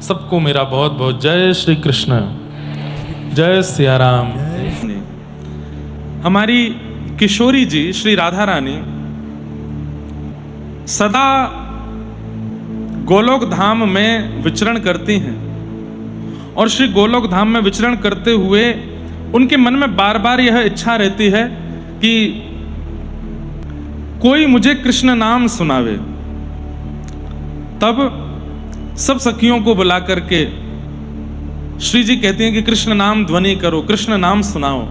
सबको मेरा बहुत बहुत जय श्री कृष्ण, जय सिया राम। हमारी किशोरी जी श्री राधा रानी सदा गोलोक धाम में विचरण करती हैं और श्री गोलोक धाम में विचरण करते हुए उनके मन में बार बार यह इच्छा रहती है कि कोई मुझे कृष्ण नाम सुनावे। तब सब सखियों को बुला करके श्री जी कहती हैं कि कृष्ण नाम ध्वनि करो, कृष्ण नाम सुनाओ।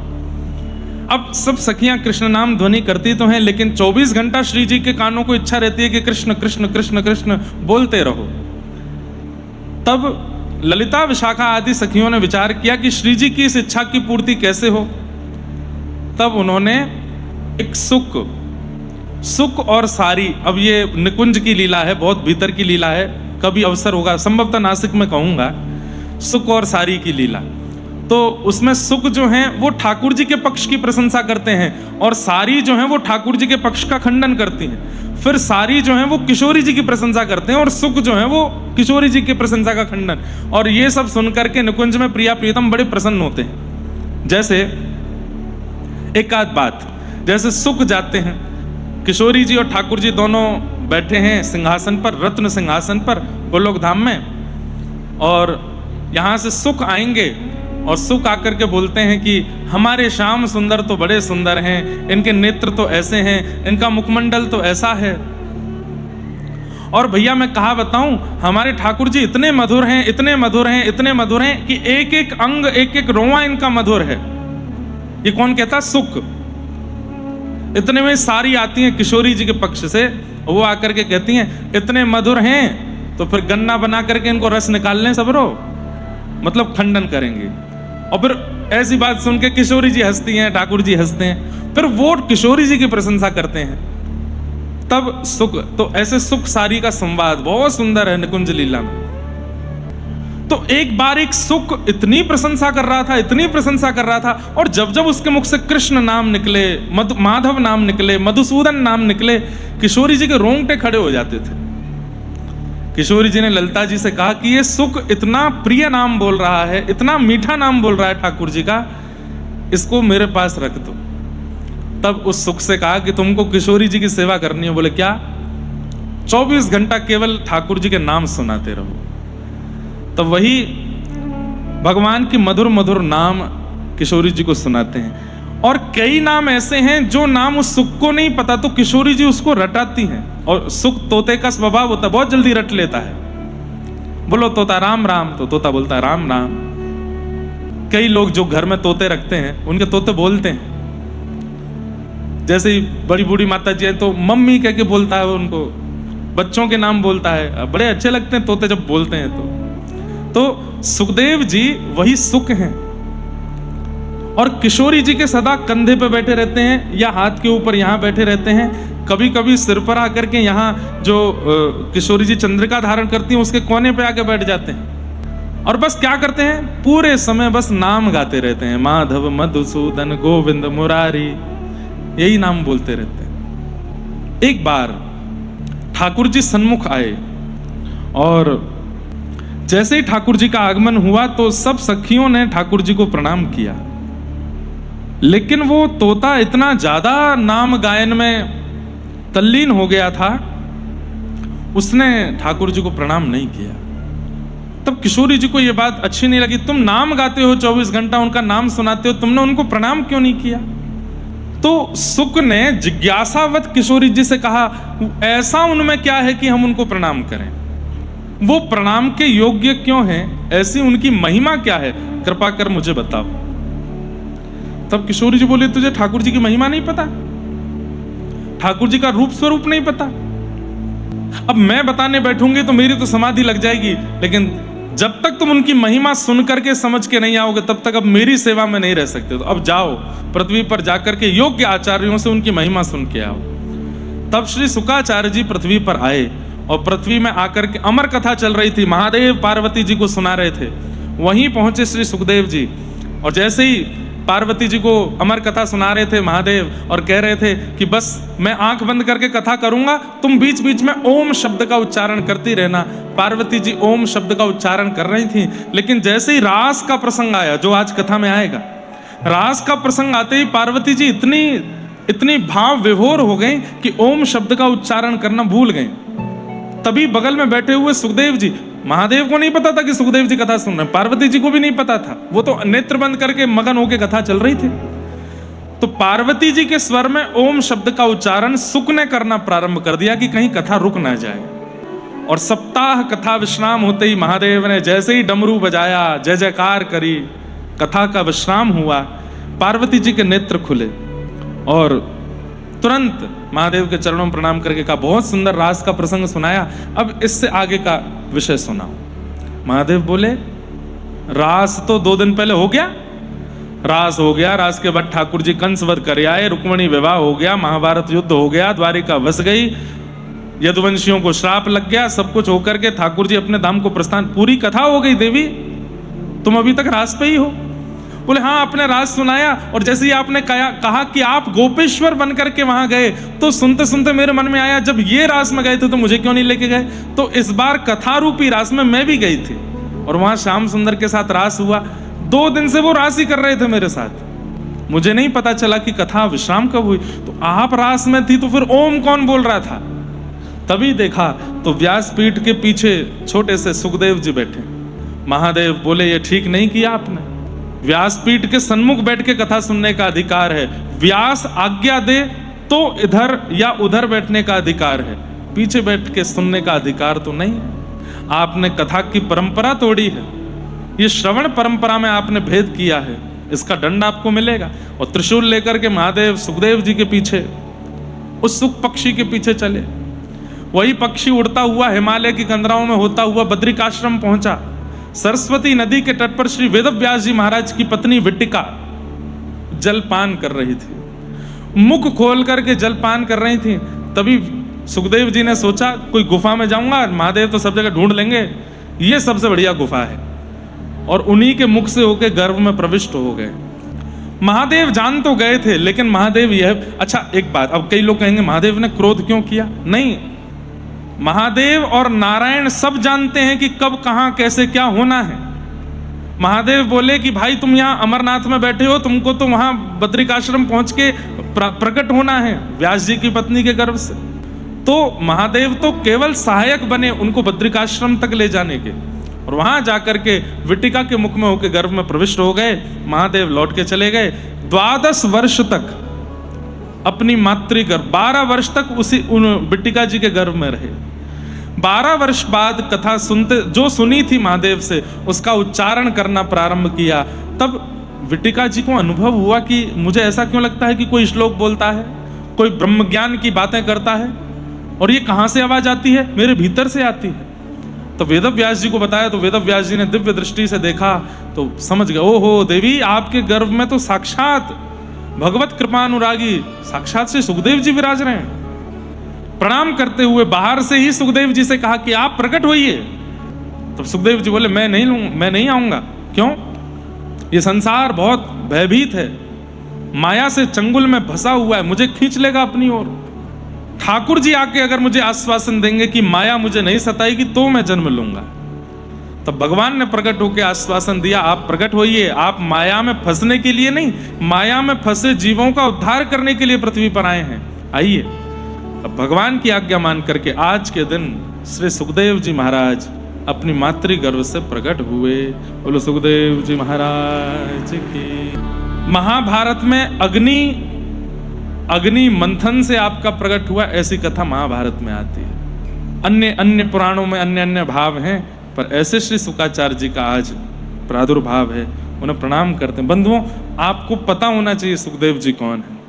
अब सब सखियां कृष्ण नाम ध्वनि करती तो हैं, लेकिन 24 घंटा श्री जी के कानों को इच्छा रहती है कि कृष्ण कृष्ण कृष्ण कृष्ण बोलते रहो। तब ललिता विशाखा आदि सखियों ने विचार किया कि श्री जी की इस इच्छा की पूर्ति कैसे हो। तब उन्होंने एक सुक और सारी, अब ये निकुंज की लीला है, बहुत भीतर की लीला है, कभी अवसर होगा संभवतः नासिक में कहूंगा, सुक और सारी की लीला। तो उसमें सुक जो हैं वो ठाकुर जी के पक्ष की प्रशंसा करते हैं और सारी जो हैं वो ठाकुर जी के पक्ष का खंडन करती हैं। फिर सारी जो हैं वो किशोरी जी की प्रशंसा करते हैं और सुक जो हैं वो किशोरी जी की प्रशंसा का खंडन। और ये सब सुनकर के निकुंज में प्रिया प्रीतम बड़े प्रसन्न होते हैं। जैसे एक आध बात, जैसे सुक जाते हैं, किशोरी जी और ठाकुर जी दोनों बैठे हैं सिंहासन पर, रत्न सिंहासन पर गोलोक धाम में, और यहां से सुक आएंगे और सुक आकर के बोलते हैं कि हमारे श्याम सुंदर तो बड़े सुंदर हैं, इनके नेत्र तो ऐसे हैं, इनका मुखमंडल तो ऐसा है। और भैया मैं कहा बताऊं, हमारे ठाकुर जी इतने मधुर हैं, इतने मधुर हैं, इतने मधुर हैं कि एक एक अंग, एक एक रोंवा इनका मधुर है। ये कौन कहता? सुक। इतने में सारी आती हैं किशोरी जी के पक्ष से, वो आकर के कहती हैं इतने मधुर हैं तो फिर गन्ना बना करके इनको रस निकाल लें सबरो, मतलब खंडन करेंगे। और फिर ऐसी बात सुन के किशोरी जी हंसती हैं, ठाकुर जी हंसते हैं, फिर वो किशोरी जी की प्रशंसा करते हैं। तब सुख, तो ऐसे सुख सारी का संवाद बहुत सुंदर है निकुंज लीला में। तो एक बार एक सुख इतनी प्रशंसा कर रहा था, इतनी प्रशंसा कर रहा था, और जब जब उसके मुख से कृष्ण नाम निकले, माधव नाम निकले, मधुसूदन नाम निकले, किशोरी जी के रोंगटे खड़े हो जाते थे। किशोरी जी ने ललिता जी से कहा कि ये सुख इतना प्रिय नाम बोल रहा है, इतना मीठा नाम बोल रहा है ठाकुर जी का, इसको मेरे पास रख दो। तब उस सुख से कहा कि तुमको किशोरी जी की सेवा करनी है। बोले क्या? 24 घंटा केवल ठाकुर जी के नाम सुनाते रहो। तब वही भगवान की मधुर मधुर नाम किशोरी जी को सुनाते हैं। और कई नाम ऐसे हैं जो नाम उस सुख को नहीं पता, तो किशोरी जी उसको रटाती हैं। और सुख तोते का स्वभाव होता है, बहुत जल्दी रट लेता है। बोलो तोता राम राम, तो तोता बोलता है राम राम। कई लोग जो घर में तोते रखते हैं, उनके तोते बोलते हैं। जैसे ही बड़ी बूढ़ी माता जी है तो मम्मी कह के बोलता है, उनको बच्चों के नाम बोलता है। बड़े अच्छे लगते हैं तोते जब बोलते हैं। तो सुखदेव जी वही सुख हैं, और किशोरी जी के सदा कंधे पे बैठे रहते हैं या हाथ के ऊपर यहाँ बैठे रहते हैं। कभी कभी सिर पर आकर के यहाँ जो किशोरी जी चंद्रिका धारण करती हैं उसके कोने पे आके बैठ जाते हैं, और बस क्या करते हैं, पूरे समय बस नाम गाते रहते हैं, माधव मधुसूदन गोविंद मुरारी, यही नाम बोलते रहते हैं। एक बार ठाकुर जी सन्मुख आए, और जैसे ही ठाकुर जी का आगमन हुआ तो सब सखियों ने ठाकुर जी को प्रणाम किया। लेकिन वो तोता इतना ज्यादा नाम गायन में तल्लीन हो गया था, उसने ठाकुर जी को प्रणाम नहीं किया। तब किशोरी जी को यह बात अच्छी नहीं लगी। तुम नाम गाते हो 24 घंटा, उनका नाम सुनाते हो, तुमने उनको प्रणाम क्यों नहीं किया? तो सुक ने जिज्ञासावत किशोरी जी से कहा, ऐसा उनमें क्या है कि हम उनको प्रणाम करें? वो प्रणाम के योग्य क्यों हैं? ऐसी उनकी महिमा क्या है? कृपा कर मुझे बताओ। तब किशोरी जी बोले, तुझे ठाकुर जी की महिमा नहीं पता? ठाकुर जी का रूप स्वरूप नहीं पता? अब मैं बताने बैठूंगी तो मेरी तो समाधि लग जाएगी, लेकिन जब तक तुम उनकी महिमा सुन करके समझ के नहीं आओगे तब तक अब मेरी सेवा में नहीं रह सकते। तो अब जाओ पृथ्वी पर जाकर के योग्य आचार्यों से उनकी महिमा सुन के आओ। तब श्री शुकाचार्य जी पृथ्वी पर आए, और पृथ्वी में आकर के अमर कथा चल रही थी, महादेव पार्वती जी को सुना रहे थे। वहीं पहुंचे श्री सुखदेव जी, और जैसे ही पार्वती जी को अमर कथा सुना रहे थे महादेव और कह रहे थे कि बस मैं आंख बंद करके कथा करूंगा, तुम बीच बीच में ओम शब्द का उच्चारण करती रहना। पार्वती जी ओम शब्द का उच्चारण कर रही थी, लेकिन जैसे ही रास का प्रसंग आया, जो आज कथा में आएगा, रास का प्रसंग आते ही पार्वती जी इतनी भाव विभोर हो गई कि ओम शब्द का उच्चारण करना भूल गई। तभी बगल में बैठे हुए सुखदेव जी, महादेव को नहीं पता था कि सुखदेव जी कथा सुन रहे हैं, पार्वती जी को भी नहीं पता था, वो तो नेत्र बंद करके मगन होकर कथा चल रही थी। तो पार्वती जी के स्वर में ओम शब्द का उच्चारण सुख ने करना प्रारंभ कर दिया कि कहीं कथा रुक ना जाए। और सप्ताह कथा विश्राम होते ही महादेव ने जैसे ही डमरू बजाया, जय जयकार करी, कथा का विश्राम हुआ, पार्वती जी के नेत्र खुले और तुरंत महादेव के चरणों में प्रणाम करके कहा, बहुत सुंदर रास का प्रसंग सुनाया, अब इससे आगे का विषय सुनाओ। महादेव बोले, रास तो 2 दिन पहले हो गया, रास हो गया, रास के बाद ठाकुर जी कंस वध कर आए, रुक्मिणी विवाह हो गया, महाभारत युद्ध हो गया, द्वारिका बस गई, यदुवंशियों को श्राप लग गया, सब कुछ होकर के ठाकुर जी अपने धाम को प्रस्थान, पूरी कथा हो गई देवी, तुम अभी तक रास पे ही हो। बोले हाँ, आपने राज सुनाया और जैसे ही आपने कहा कि आप गोपेश्वर बन करके वहां गए, तो सुनते सुनते मेरे मन में आया, जब ये रास में गए थे तो मुझे क्यों नहीं लेके गए। तो इस बार कथा रूपी रास में मैं भी गई थी और वहां श्याम सुंदर के साथ रास हुआ। 2 दिन से वो रास ही कर रहे थे मेरे साथ, मुझे नहीं पता चला कि कथा विश्राम कब हुई। तो आप रास में थी तो फिर ओम कौन बोल रहा था। तभी देखा तो व्यासपीठ के पीछे छोटे से सुखदेव जी बैठे। महादेव बोले, ये ठीक नहीं किया आपने, व्यासपीठ के सन्मुख बैठ के कथा सुनने का अधिकार है, व्यास आज्ञा दे तो इधर या उधर बैठने का अधिकार है, पीछे बैठ के सुनने का अधिकार तो नहीं है। आपने कथा की परंपरा तोड़ी है, ये श्रवण परंपरा में आपने भेद किया है, इसका दंड आपको मिलेगा। और त्रिशूल लेकर के महादेव सुखदेव जी के पीछे, उस सुख पक्षी के पीछे चले। वही पक्षी उड़ता हुआ हिमालय की कंदराओं में होता हुआ बद्रिकाश्रम पहुंचा। सरस्वती नदी के तट पर श्री वेदव्यास जी महाराज की पत्नी विट्टिका जलपान कर रही थी, मुख खोल करके जलपान कर रही थी। तभी सुखदेव जी ने सोचा, कोई गुफा में जाऊंगा, महादेव तो सब जगह ढूंढ लेंगे, ये सबसे बढ़िया गुफा है, और उन्हीं के मुख से होके गर्भ में प्रविष्ट हो गए। महादेव जान तो गए थे, लेकिन महादेव यह, अच्छा एक बात, अब कई लोग कहेंगे महादेव ने क्रोध क्यों किया। नहीं, महादेव और नारायण सब जानते हैं कि कब कहां कैसे क्या होना है। महादेव बोले कि भाई तुम यहां अमरनाथ में बैठे हो, तुमको तो वहां बद्रिकाश्रम पहुंच के प्रकट होना है व्यास जी की पत्नी के गर्भ से। तो महादेव तो केवल सहायक बने उनको बद्रिकाश्रम तक ले जाने के, और वहां जाकर के विट्टिका के मुख में होकर गर्भ में प्रविष्ट हो गए। महादेव लौट के चले गए। 12 वर्ष तक अपनी मातृगर्भ, 12 वर्ष तक उसी विट्टिका जी के गर्भ में रहे। 12 वर्ष बाद कथा सुनते, जो सुनी थी महादेव से, उसका उच्चारण करना प्रारंभ किया। तब विट्टिका जी को अनुभव हुआ कि मुझे ऐसा क्यों लगता है कि कोई श्लोक बोलता है, कोई ब्रह्म ज्ञान की बातें करता है, और ये कहां से आवाज आती है, मेरे भीतर से आती है। तो वेदव्यास जी को बताया, तो वेदव्यास जी ने दिव्य दृष्टि से देखा तो समझ गए, ओहो देवी, आपके गर्भ में तो साक्षात भगवत कृपानुरागी साक्षात से सुखदेव जी विराज रहे हैं। प्रणाम करते हुए बाहर से ही सुखदेव जी से कहा कि आप प्रकट होइए। तब सुखदेव जी बोले, मैं नहीं आऊंगा। क्यों? ये संसार बहुत भयभीत है, माया से चंगुल में फंसा हुआ है, मुझे खींच लेगा अपनी ओर। ठाकुर जी आके अगर मुझे आश्वासन देंगे कि माया मुझे नहीं सताएगी तो मैं जन्म लूंगा। तब भगवान ने प्रकट होकर आश्वासन दिया, आप प्रकट होइए, आप माया में फंसने के लिए नहीं, माया में फंसे जीवों का उद्धार करने के लिए पृथ्वी पर आए हैं, आइए। अब भगवान की आज्ञा मान करके आज के दिन श्री सुखदेव जी महाराज अपनी मातृगर्भ से प्रकट हुए। बोलो सुखदेव जी महाराज की। महाभारत में अग्नि मंथन से आपका प्रकट हुआ, ऐसी कथा महाभारत में आती है। अन्य पुराणों में अन्य भाव हैं, पर ऐसे श्री शुकाचार्य जी का आज प्रादुर्भाव है, उन्हें प्रणाम करते हैं। बंधुओं, आपको पता होना चाहिए सुखदेव जी कौन है।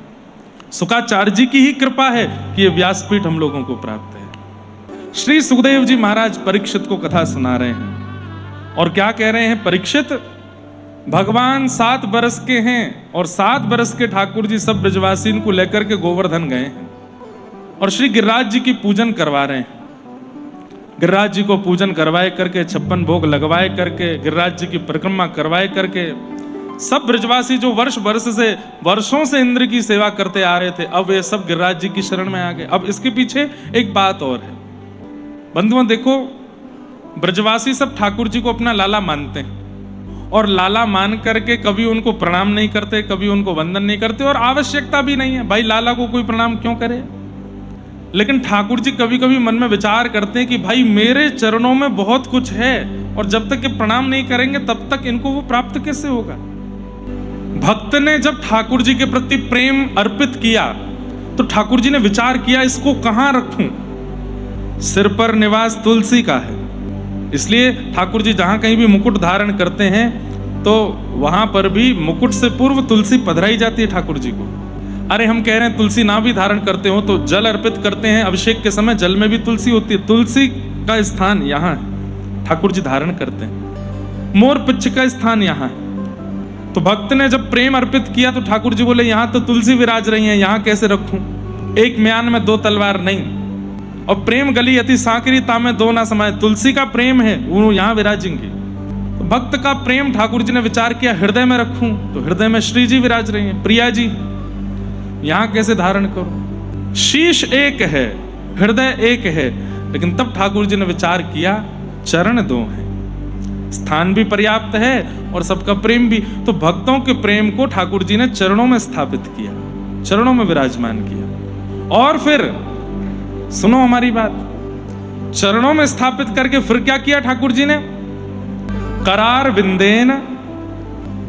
शुकाचार्य जी की ही कृपा है कि ये व्यासपीठ हम लोगों को प्राप्त है। श्री सुखदेव जी महाराज परीक्षित को कथा सुना रहे हैं, और क्या कह रहे हैं? परीक्षित, भगवान 7 बरस के हैं और 7 बरस के ठाकुर जी सब ब्रजवासीन को लेकर के गोवर्धन गए हैं और श्री गिरिराज जी की पूजन करवा रहे हैं। गिरिराज जी को पूजन करवाए करके, 56 भोग लगवाए करके, गिरिराज जी की परिक्रमा करवाए करके सब ब्रजवासी जो वर्षों से इंद्र की सेवा करते आ रहे थे, अब ये सब गिरिराज जी की शरण में आ गए। अब इसके पीछे एक बात और है बंधुओं, देखो ब्रजवासी सब ठाकुर जी को अपना लाला मानते हैं और लाला मान करके कभी उनको प्रणाम नहीं करते, कभी उनको वंदन नहीं करते, और आवश्यकता भी नहीं है, भाई लाला को कोई प्रणाम क्यों करे। लेकिन ठाकुर जी कभी कभी मन में विचार करते हैं कि भाई मेरे चरणों में बहुत कुछ है और जब तक ये प्रणाम नहीं करेंगे तब तक इनको वो प्राप्त कैसे होगा। भक्त ने जब ठाकुर जी के प्रति प्रेम अर्पित किया तो ठाकुर जी ने विचार किया इसको कहां रखूं। सिर पर निवास तुलसी का है, इसलिए ठाकुर जी जहां कहीं भी मुकुट धारण करते हैं तो वहां पर भी मुकुट से पूर्व तुलसी पधराई जाती है ठाकुर जी को। अरे हम कह रहे हैं तुलसी ना भी धारण करते हो तो जल अर्पित करते हैं, अभिषेक के समय जल में भी तुलसी होती है, तुलसी का स्थान यहाँ है, ठाकुर जी धारण करते हैं। मोर पिच्छ का स्थान यहाँ है। तो भक्त ने जब प्रेम अर्पित किया तो ठाकुर जी बोले यहाँ तो तुलसी विराज रही है, यहाँ कैसे रखूं, एक म्यान में दो तलवार नहीं। और प्रेम गली अति सांकरी तामे दो ना समाये, तुलसी का प्रेम है वो यहाँ विराजेंगे। तो भक्त का प्रेम ठाकुर जी ने विचार किया हृदय में रखूं, तो हृदय में श्री जी विराज रही है, प्रिया जी यहां कैसे धारण करूं। शीश एक है, हृदय एक है, लेकिन तब ठाकुर जी ने विचार किया चरण दो हैं, स्थान भी पर्याप्त है और सबका प्रेम भी। तो भक्तों के प्रेम को ठाकुर जी ने चरणों में स्थापित किया, चरणों में विराजमान किया। और फिर सुनो हमारी बात, चरणों में स्थापित करके फिर क्या किया ठाकुर जी ने, करार विंदेन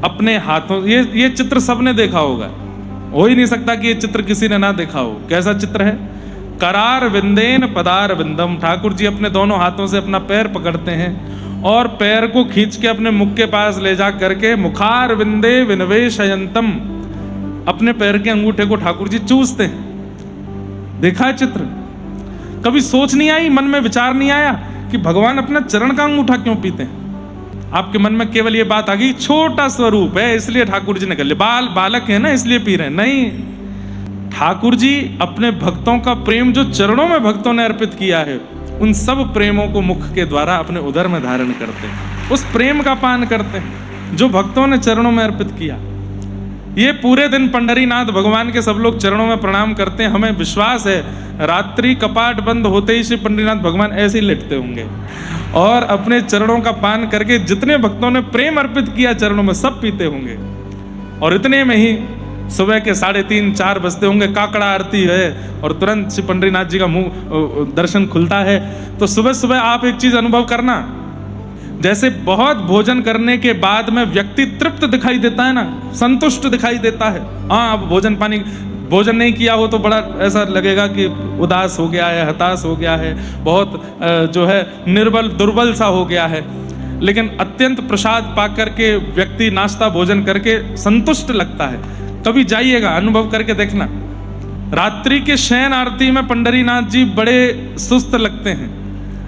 अपने हाथों, ये चित्र सबने देखा होगा, हो ही नहीं सकता कि ये चित्र किसी ने ना देखा हो। कैसा चित्र है, करार विंदेन पदार विंदम, ठाकुर जी अपने दोनों हाथों से अपना पैर पकड़ते हैं और पैर को खींच के अपने मुख के पास ले जा करके मुखार विंदे विनवेशयंतम, अपने पैर के अंगूठे को ठाकुर जी चूसते हैं। देखा है चित्र, कभी सोच नहीं आई, मन में विचार नहीं आया कि भगवान अपना चरण का अंगूठा क्यों पीते हैं। आपके मन में केवल ये बात आ गई छोटा स्वरूप है इसलिए ठाकुर जी ने कर लिया, बालक है ना इसलिए पी रहे हैं। नहीं, ठाकुर जी अपने भक्तों का प्रेम जो चरणों में भक्तों ने अर्पित किया है उन सब प्रेमों को मुख के द्वारा अपने उदर में धारण करते हैं, उस प्रेम का पान करते हैं जो भक्तों ने चरणों में अर्पित किया। ये पूरे दिन पंढरीनाथ भगवान के सब लोग चरणों में प्रणाम करते हैं। हमें विश्वास है रात्रि कपाट बंद होते ही श्री पंढरीनाथ भगवान ऐसे ही लेटते होंगे और अपने चरणों का पान करके जितने भक्तों ने प्रेम अर्पित किया चरणों में सब पीते होंगे। और इतने में ही सुबह के 3:30-4 बजते होंगे, काकड़ा आरती है और तुरंत श्री पंढरीनाथ जी का मुंह दर्शन खुलता है। तो सुबह सुबह आप एक चीज अनुभव करना, जैसे बहुत भोजन करने के बाद में व्यक्ति तृप्त दिखाई देता है ना, संतुष्ट दिखाई देता है। हाँ, अब भोजन नहीं किया हो तो बड़ा ऐसा लगेगा कि उदास हो गया है, हताश हो गया है, बहुत जो है निर्बल दुर्बल सा हो गया है। लेकिन अत्यंत प्रसाद पाकर के व्यक्ति नाश्ता भोजन करके संतुष्ट लगता है। कभी जाइएगा, अनुभव करके देखना। रात्रि के शयन आरती में पंढरीनाथ जी बड़े सुस्त लगते हैं,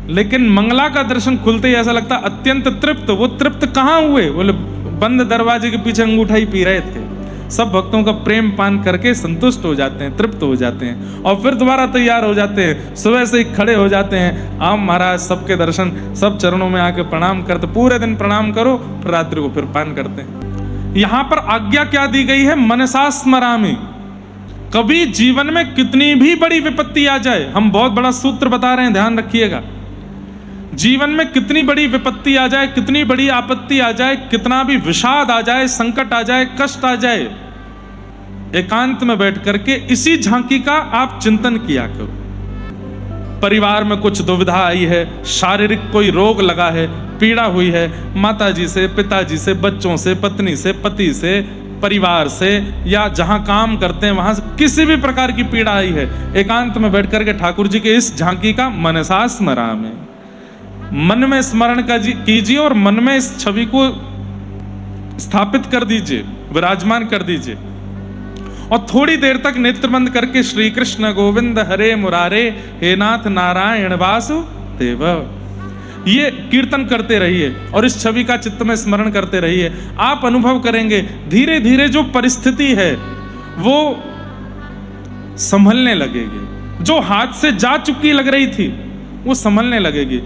लेकिन मंगला का दर्शन खुलते ही ऐसा लगता अत्यंत तृप्त। वो तृप्त कहाँ हुए, बोले बंद दरवाजे के पीछे अंगूठा ही पी रहे थे। सब भक्तों का प्रेम पान करके संतुष्ट हो जाते हैं, तृप्त हो जाते हैं और फिर दोबारा तैयार हो जाते हैं। सुबह से ही खड़े हो जाते हैं, आम महाराज सबके दर्शन, सब चरणों में आके प्रणाम करते, पूरे दिन प्रणाम करो, फिर रात्रि को फिर पान करते हैं। यहाँ पर आज्ञा क्या दी गई है, मनसा स्मरामि। कभी जीवन में कितनी भी बड़ी विपत्ति आ जाए, हम बहुत बड़ा सूत्र बता रहे हैं, ध्यान रखिएगा। जीवन में कितनी बड़ी विपत्ति आ जाए, कितनी बड़ी आपत्ति आ जाए, कितना भी विषाद आ जाए, संकट आ जाए, कष्ट आ जाए, एकांत में बैठ करके इसी झांकी का आप चिंतन किया करो। परिवार में कुछ दुविधा आई है, शारीरिक कोई रोग लगा है, पीड़ा हुई है, माताजी से, पिताजी से, बच्चों से, पत्नी से, पति से, परिवार से, या जहां काम करते हैं वहां से किसी भी प्रकार की पीड़ा आई है, एकांत में बैठ करके ठाकुर जी के इस झांकी का मनसा स्मरामि, मन में स्मरण कीजिए और मन में इस छवि को स्थापित कर दीजिए, विराजमान कर दीजिए। और थोड़ी देर तक नेत्र बंद करके श्री कृष्ण गोविंद हरे मुरारे हे नाथ नारायण वासुदेव, ये कीर्तन करते रहिए और इस छवि का चित्त में स्मरण करते रहिए। आप अनुभव करेंगे धीरे धीरे जो परिस्थिति है वो संभलने लगेगी, जो हाथ से जा चुकी लग रही थी वो संभलने लगेगी,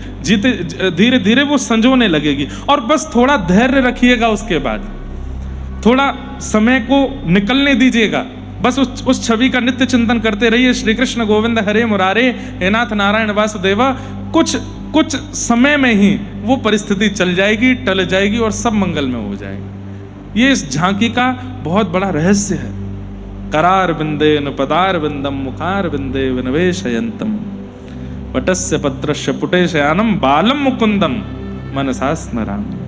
धीरे धीरे वो संजोने लगेगी। और बस थोड़ा धैर्य रखिएगा, उसके बाद थोड़ा समय को निकलने दीजिएगा, बस उस छवि का नित्य चिंतन करते रहिए। श्री कृष्ण गोविंद हरे मुरारे, हे नाथ नारायण वासुदेवा। कुछ समय में ही वो परिस्थिति चल जाएगी, टल जाएगी और सब मंगल में हो जाएगा। ये इस झांकी का बहुत बड़ा रहस्य है। करार बिंदेन पदार बिंदम मुखार बिंदे विनवेशयंतम वटस्य पत्रस्य पुटेशयानम बालम मुकुंदम मनसा स्मरामि।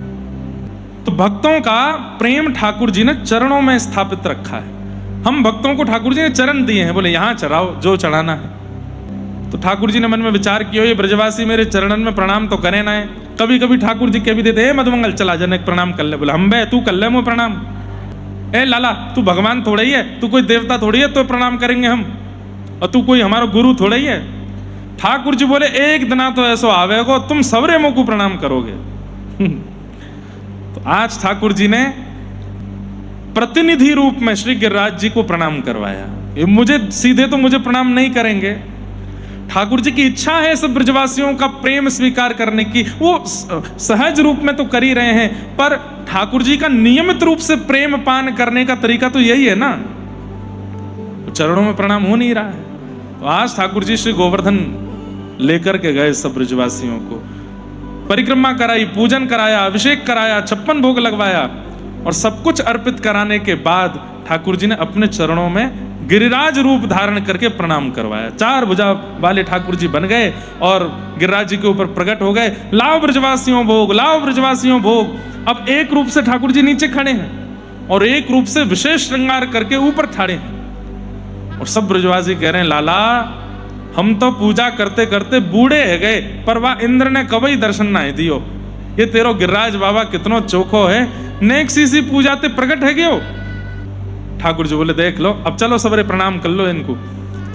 तो भक्तों का प्रेम ठाकुर जी ने चरणों में स्थापित रखा है। हम भक्तों को ठाकुर जी ने चरण दिए हैं, बोले यहां चढ़ाओ जो चढ़ाना है। तो ठाकुर जी ने मन में विचार किया, ये ब्रजवासी मेरे चरणन में प्रणाम तो करे ना है। कभी कभी ठाकुर जी कह भी देते, मधुमंगल चला जनक प्रणाम कर ले। बोले हम बे तू कर ले मुझे प्रणाम। ए लाला तू भगवान थोड़ा ही है, तू कोई देवता थोड़ी है तो प्रणाम करेंगे हम, और तू कोई हमारा गुरु थोड़ा ही है। ठाकुर जी बोले एक दिन तो ऐसो आवेगो तुम सबरे मुंह को प्रणाम करोगे। तो आज ठाकुर जी ने प्रतिनिधि रूप में श्री गिरिराज जी को प्रणाम करवाया। ये मुझे सीधे तो मुझे प्रणाम नहीं करेंगे, ठाकुर जी की इच्छा है सब ब्रजवासियों का प्रेम स्वीकार करने की, वो सहज रूप में तो कर ही रहे हैं, पर ठाकुर जी का नियमित रूप से प्रेम पान करने का तरीका तो यही है ना। तो चरणों में प्रणाम हो नहीं रहा है। तो आज ठाकुर जी श्री गोवर्धन लेकर के गए सब ब्रजवासियों को, परिक्रमा कराई, पूजन कराया, अभिषेक कराया, 56 भोग लगवाया और सब कुछ अर्पित कराने के बाद ठाकुर जी ने अपने चरणों में गिरिराज रूप धारण करके प्रणाम करवाया। 4 भुजा वाले ठाकुर जी बन गए और गिरिराज जी के ऊपर प्रकट हो गए। लाओ ब्रजवासियों भोग, लाओ ब्रजवासियों भोग। अब एक रूप से ठाकुर जी नीचे खड़े हैं और एक रूप से विशेष श्रृंगार करके ऊपर खड़े हैं। और सब ब्रजवासी कह रहे हैं, लाला हम तो पूजा करते करते बूढ़े है गए, पर वाह इंद्र ने कभी दर्शन ना दियो। ये तेरो गिरिराज बाबा कितनो चोखो है, नेक सी पूजा ते प्रकट है गयो। ठाकुर जी बोले देख लो, अब चलो सबरे प्रणाम कर लो इनको।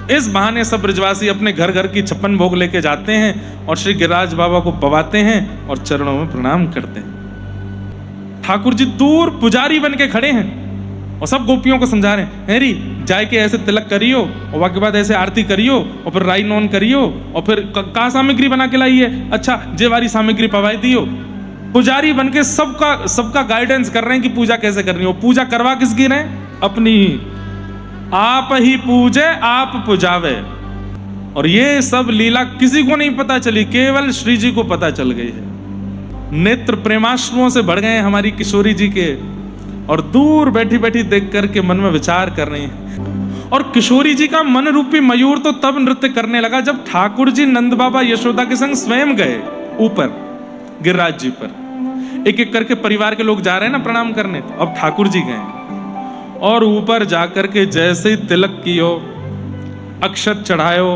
इस बहाने सब ब्रजवासी अपने घर घर की 56 भोग लेके जाते हैं और श्री गिरिराज बाबा को पवाते हैं और चरणों में प्रणाम करते हैं। ठाकुर जी दूर पुजारी बन के खड़े हैं और सब गोपियों को समझा रहे हैं, हेरी जाए के ऐसे तिलक करियो और वाके बाद ऐसे आरती करियो और फिर राई नोन करियो और फिर का सामग्री बना के लाइए, अच्छा जेवारी सामग्री पवाई दियो। पुजारी बन के सबका गाइडेंस कर रहे हैं कि पूजा कैसे करनी हो। पूजा करवा किसकी रहे? अपनी ही। आप ही पूजे आप पुजावे। और ये सब लीला किसी को नहीं पता चली, केवल श्री जी को पता चल गई है। नेत्र प्रेमाश्रुओं से बढ़ गए हैं हमारी किशोरी जी के, और दूर बैठी बैठी देख करके मन में विचार कर रही हैं। और किशोरी जी का मन रूपी मयूर तो तब नृत्य करने लगा जब ठाकुर जी नंद बाबा यशोदा के संग स्वयं गए ऊपर गिरिराज जी पर। एक एक करके परिवार के लोग जा रहे हैं ना प्रणाम करने, तो अब ठाकुर जी गए और ऊपर जाकर के जैसे ही तिलक कियो, अक्षत चढ़ायो,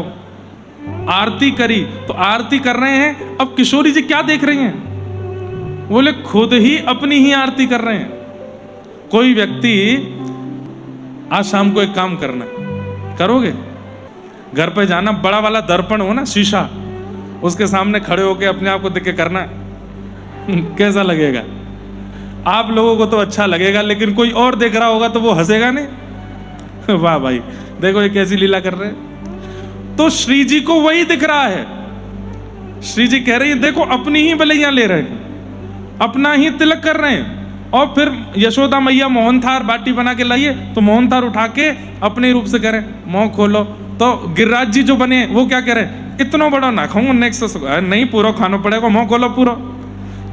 आरती करी, तो आरती कर रहे हैं। अब किशोरी जी क्या देख रही हैं? बोले खुद ही अपनी ही आरती कर रहे हैं। कोई व्यक्ति आज शाम को एक काम करना, करोगे? घर पे जाना, बड़ा वाला दर्पण हो ना, शीशा, उसके सामने खड़े होके अपने आप को देख के करना कैसा लगेगा? आप लोगों को तो अच्छा लगेगा, लेकिन कोई और देख रहा होगा तो वो हंसेगा नहीं। वाह भाई, देखो ये कैसी लीला कर रहे हैं। तो श्री जी को वही दिख रहा है। श्री जी कह रही है देखो अपनी ही बलैया ले रहे हैं, अपना ही तिलक कर रहे हैं। और फिर यशोदा मैया मोहनथार बाटी बना के लाइए, तो मोहनथार उठा के अपने रूप से कह रहे हैं मुंह खोलो। तो गिरिराज जी जो बने वो क्या कह रहे हैं, इतना बड़ा ना खाऊंगा, नेक्स्ट नहीं पूरा खाना पड़ेगा, मुंह खोलो पूरा।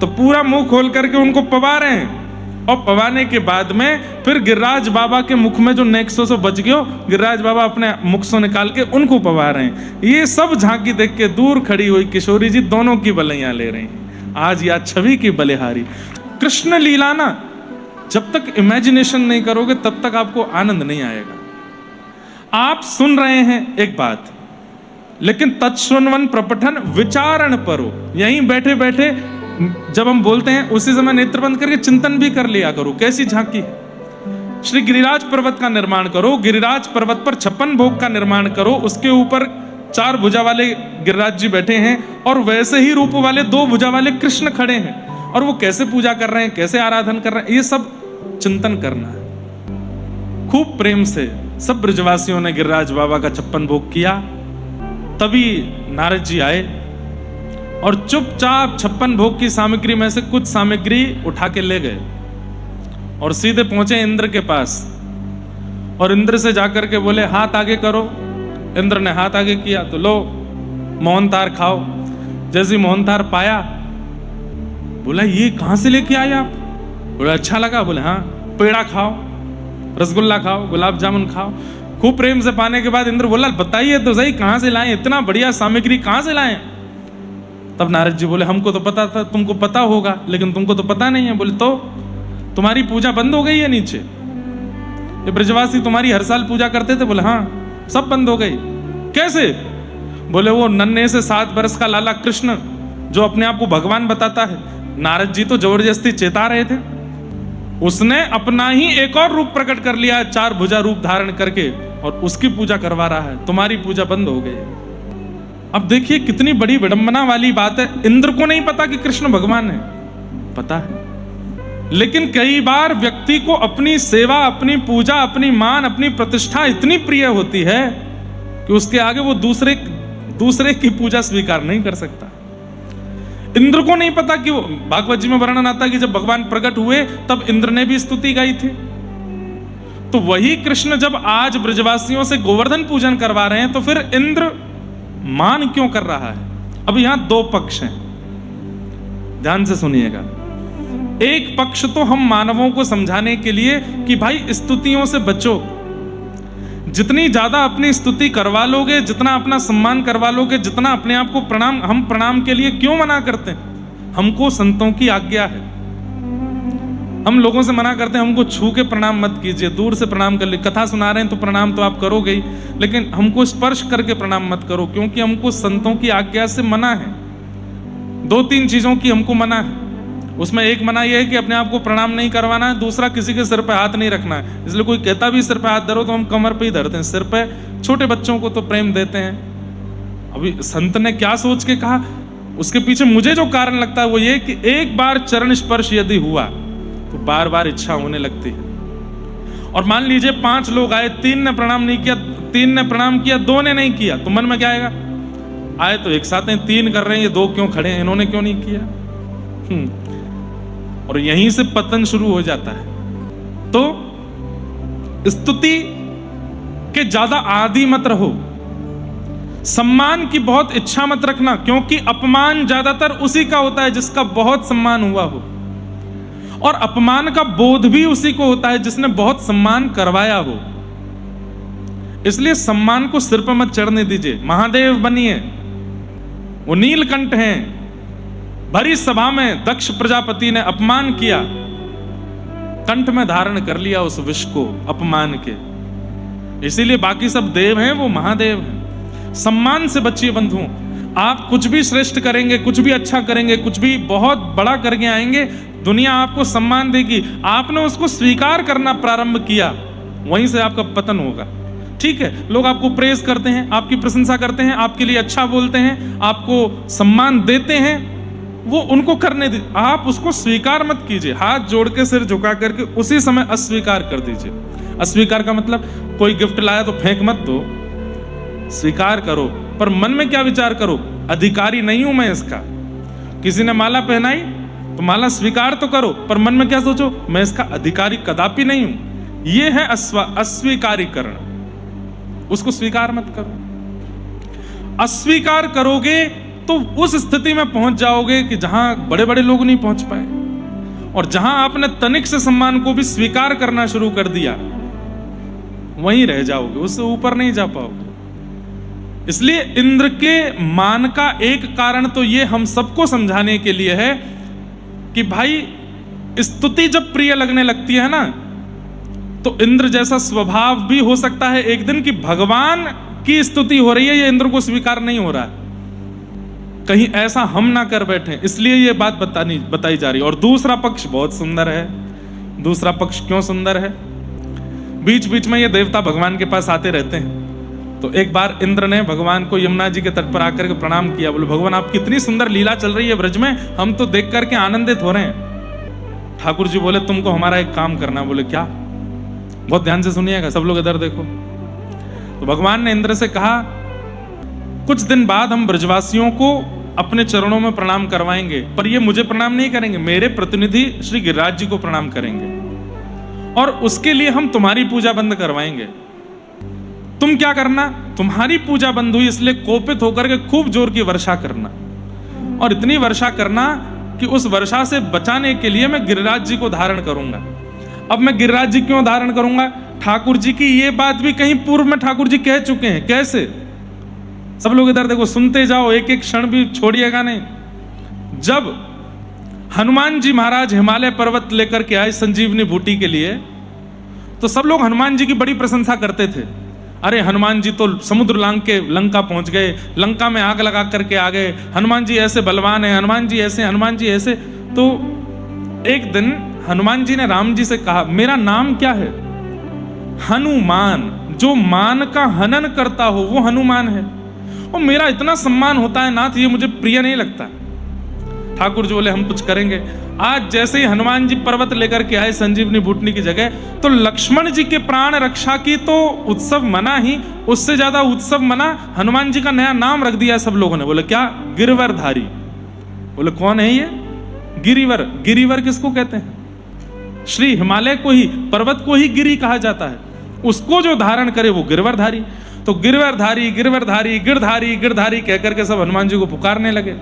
तो पूरा मुंह खोल करके उनको पवा रहे हैं। और पवाने के बाद में फिर गिरिराज बाबा के मुख में जो नेक्सो से बच गयो, गिरिराज बाबा अपने मुख से निकाल के उनको पवा रहे हैं। ये सब झांकी देख के दूर खड़ी हुई किशोरी जी दोनों की बलैया ले रही हैं। आज या छवि की बलिहारी। कृष्ण लीला ना, जब तक इमेजिनेशन नहीं करोगे तब तक आपको आनंद नहीं आएगा। आप सुन रहे हैं एक बात, लेकिन तत्सुनवन प्रपठन विचारण परो, यहीं बैठे बैठे जब हम बोलते हैं उसी समय नेत्र बंद करके चिंतन भी कर लिया करो, कैसी झांकी है। श्री गिरिराज पर्वत का निर्माण करो, गिरिराज पर्वत पर 56 भोग का निर्माण करो, उसके ऊपर 4 भुजा वाले गिरिराज जी बैठे हैं और वैसे ही रूप वाले 2 भुजा वाले कृष्ण खड़े हैं, और वो कैसे पूजा कर रहे हैं, कैसे आराधन कर रहे हैं, ये सब चिंतन करना है। खूब प्रेम से सब ब्रजवासियों ने गिरिराज बाबा का 56 भोग किया। तभी नारद जी आए और चुपचाप 56 भोग की सामग्री में से कुछ सामग्री उठा के ले गए और सीधे पहुंचे इंद्र के पास और इंद्र से जाकर के बोले हाथ आगे करो। इंद्र ने हाथ आगे किया तो लो मोहनथार खाओ। जैसे मोहनथार पाया बोला ये कहां से लेके आए आप? बोला अच्छा लगा। बोले हाँ, पेड़ा खाओ, रसगुल्ला खाओ, गुलाब जामुन खाओ। खूब प्रेम से पाने के बाद इंद्र बोला बताइए तो सही कहां से लाए, इतना बढ़िया सामग्री कहां से लाए? तब नारद जी बोले हमको तो पता था, तुमको पता होगा लेकिन तुमको तो पता नहीं है। बोले तो तुम्हारी पूजा बंद हो गई है नीचे? ये ब्रजवासी तुम्हारी हर साल पूजा करते थे? बोले हाँ, सब बंद हो गई। कैसे? बोले वो नन्हे से 7 वर्ष का लाला कृष्ण जो अपने आप को भगवान बताता है, नारद जी तो जबरदस्ती चेता रहे थे, उसने अपना ही एक और रूप प्रकट कर लिया है, 4 भुजा रूप धारण करके, और उसकी पूजा करवा रहा है। तुम्हारी पूजा बंद हो गई। अब देखिए कितनी बड़ी विडंबना वाली बात है। इंद्र को नहीं पता कि कृष्ण भगवान है, पता है, लेकिन कई बार व्यक्ति को अपनी सेवा, अपनी पूजा, अपनी मान, अपनी प्रतिष्ठा इतनी प्रिय होती है कि उसके आगे वो दूसरे की पूजा स्वीकार नहीं कर सकता। इंद्र को नहीं पता कि वो, भागवत जी में वर्णन आता है कि जब भगवान प्रकट हुए तब इंद्र ने भी स्तुति गाई थी। तो वही कृष्ण जब आज ब्रजवासियों से गोवर्धन पूजन करवा रहे हैं तो फिर इंद्र मान क्यों कर रहा है? अब यहां 2 पक्ष हैं, ध्यान से सुनिएगा। एक पक्ष तो हम मानवों को समझाने के लिए कि भाई स्तुतियों से बचो, जितनी ज्यादा अपनी स्तुति करवा लोगे, जितना अपना सम्मान करवा लोगे, जितना अपने आप को प्रणाम, हम प्रणाम के लिए क्यों मना करते हैं? हमको संतों की आज्ञा है, हम लोगों से मना करते हैं हमको छू के प्रणाम मत कीजिए, दूर से प्रणाम कर लीजिए। कथा सुना रहे हैं तो प्रणाम तो आप करोगे ही, लेकिन हमको स्पर्श करके प्रणाम मत करो, क्योंकि हमको संतों की आज्ञा से मना है। 2-3 चीजों की हमको मना है। उसमें एक मना यह है कि अपने आप को प्रणाम नहीं करवाना है, दूसरा किसी के सिर पे हाथ नहीं रखना है। इसलिए कोई कहता भी सिर पे हाथ धरो तो हम कमर पे ही धरते हैं, सिर पे। छोटे बच्चों को तो प्रेम देते हैं। अभी संत ने क्या सोच के कहा, उसके पीछे मुझे जो कारण लगता है वो ये कि एक बार चरण स्पर्श यदि हुआ तो बार बार इच्छा होने लगती है। और मान लीजिए 5 लोग आए, 3 ने प्रणाम नहीं किया, 3 ने प्रणाम किया, 2 ने नहीं किया, तो मन में क्या आएगा? आए तो एक साथ हैं, 3 कर रहे हैं, ये 2 क्यों खड़े हैं, इन्होंने क्यों नहीं किया? और यहीं से पतन शुरू हो जाता है। तो स्तुति के ज्यादा आदी मत रहो, सम्मान की बहुत इच्छा मत रखना, क्योंकि अपमान ज्यादातर उसी का होता है जिसका बहुत सम्मान हुआ हो, और अपमान का बोध भी उसी को होता है जिसने बहुत सम्मान करवाया हो। इसलिए सम्मान को सिर पर मत चढ़ने दीजिए। महादेव बनिए, वो नीलकंठ हैं। भरी सभा में दक्ष प्रजापति ने अपमान किया, कंठ में धारण कर लिया उस विष को अपमान के। इसीलिए बाकी सब देव हैं, वो महादेव हैं। सम्मान से बचिए बंधुओं। आप कुछ भी श्रेष्ठ करेंगे, कुछ भी अच्छा करेंगे, कुछ भी बहुत बड़ा करके आएंगे, दुनिया आपको सम्मान देगी। आपने उसको स्वीकार करना प्रारंभ किया, वहीं से आपका पतन होगा। ठीक है, लोग आपको प्रेज करते हैं, आपकी प्रशंसा करते हैं, आपके लिए अच्छा बोलते हैं, आपको सम्मान देते हैं, वो उनको करने दीजिए, आप उसको स्वीकार मत कीजिए। हाथ जोड़ के सिर झुका करके उसी समय अस्वीकार कर दीजिए। अस्वीकार का मतलब कोई गिफ्ट लाया तो फेंक मत दो, स्वीकार करो, पर मन में क्या विचार करो, अधिकारी नहीं हूं मैं इसका। किसी ने माला पहनाई तो माला स्वीकार तो करो, पर मन में क्या सोचो, मैं इसका अधिकारी कदापि नहीं हूं। यह है अस्वीकारीकरण, उसको स्वीकार मत करो। अस्वीकार करोगे तो उस स्थिति में पहुंच जाओगे कि जहां बड़े बड़े लोग नहीं पहुंच पाए, और जहां आपने तनिक से सम्मान को भी स्वीकार करना शुरू कर दिया वहीं रह जाओगे, उससे ऊपर नहीं जा पाओगे। इसलिए इंद्र के मान का एक कारण तो ये हम सबको समझाने के लिए है कि भाई स्तुति जब प्रिय लगने लगती है ना, तो इंद्र जैसा स्वभाव भी हो सकता है एक दिन कि भगवान की स्तुति हो रही है, ये इंद्र को स्वीकार नहीं हो रहा है, कहीं ऐसा हम ना कर बैठे, इसलिए ये बात बताई जा रही है। और दूसरा पक्ष बहुत सुंदर है। दूसरा पक्ष क्यों सुंदर है? बीच बीच में ये देवता भगवान के पास आते रहते हैं। तो एक बार इंद्र ने भगवान को यमुना जी के तट पर आकर के प्रणाम किया। बोले भगवान आप कितनी सुंदर लीला चल रही है ब्रज में, हम तो देख करके आनंदित हो रहे हैं। ठाकुर जी बोले तुमको हमारा एक काम करना। बोले क्या? बहुत ध्यान से सुनिएगा, सब लोग इधर देखो। तो भगवान ने इंद्र से कहा कुछ दिन बाद हम ब्रजवासियों को अपने चरणों में प्रणाम करवाएंगे, पर ये मुझे प्रणाम नहीं करेंगे, मेरे प्रतिनिधि श्री गिरिराज जी को प्रणाम करेंगे। और उसके लिए हम तुम्हारी पूजा बंद करवाएंगे। तुम क्या करना, तुम्हारी पूजा बंद हुई इसलिए कोपित होकर के खूब जोर की वर्षा करना, और इतनी वर्षा करना कि उस वर्षा से बचाने के लिए मैं गिरिराज जी को धारण करूंगा। अब मैं गिरिराज जी क्यों धारण करूंगा? ठाकुर जी की ये बात भी कहीं पूर्व में ठाकुर जी कह चुके हैं। कैसे? सब लोग इधर देखो, सुनते जाओ, एक एक क्षण भी छोड़िएगा नहीं। जब हनुमान जी महाराज हिमालय पर्वत लेकर के आए संजीवनी बूटी के लिए, तो सब लोग हनुमान जी की बड़ी प्रशंसा करते थे। अरे हनुमान जी तो समुद्र लांग के लंका पहुंच गए, लंका में आग लगा करके आ गए, हनुमान जी ऐसे बलवान हैं, हनुमान जी ऐसे, हनुमान जी ऐसे। तो एक दिन हनुमान जी ने राम जी से कहा, मेरा नाम क्या है? हनुमान। जो मान का हनन करता हो वो हनुमान है, और मेरा इतना सम्मान होता है नाथ, ये मुझे प्रिय नहीं लगता। ठाकुर जी बोले हम कुछ करेंगे। आज जैसे ही हनुमान जी पर्वत लेकर के आए संजीवनी बूटनी की जगह, तो लक्ष्मण जी के प्राण रक्षा की तो उत्सव मना ही, उससे ज्यादा उत्सव मना हनुमान जी का नया नाम रख दिया सब लोगों ने। बोले क्या? गिरवरधारी। बोले कौन है ये? गिरिवर। गिरिवर किसको कहते हैं? श्री हिमालय को ही, पर्वत को ही गिरी कहा जाता है। उसको जो धारण करे वो गिरवरधारी। तो गिरवरधारी गिरवरधारी गिरधारी गिरधारी कहकर के सब हनुमान जी को पुकारने लगे।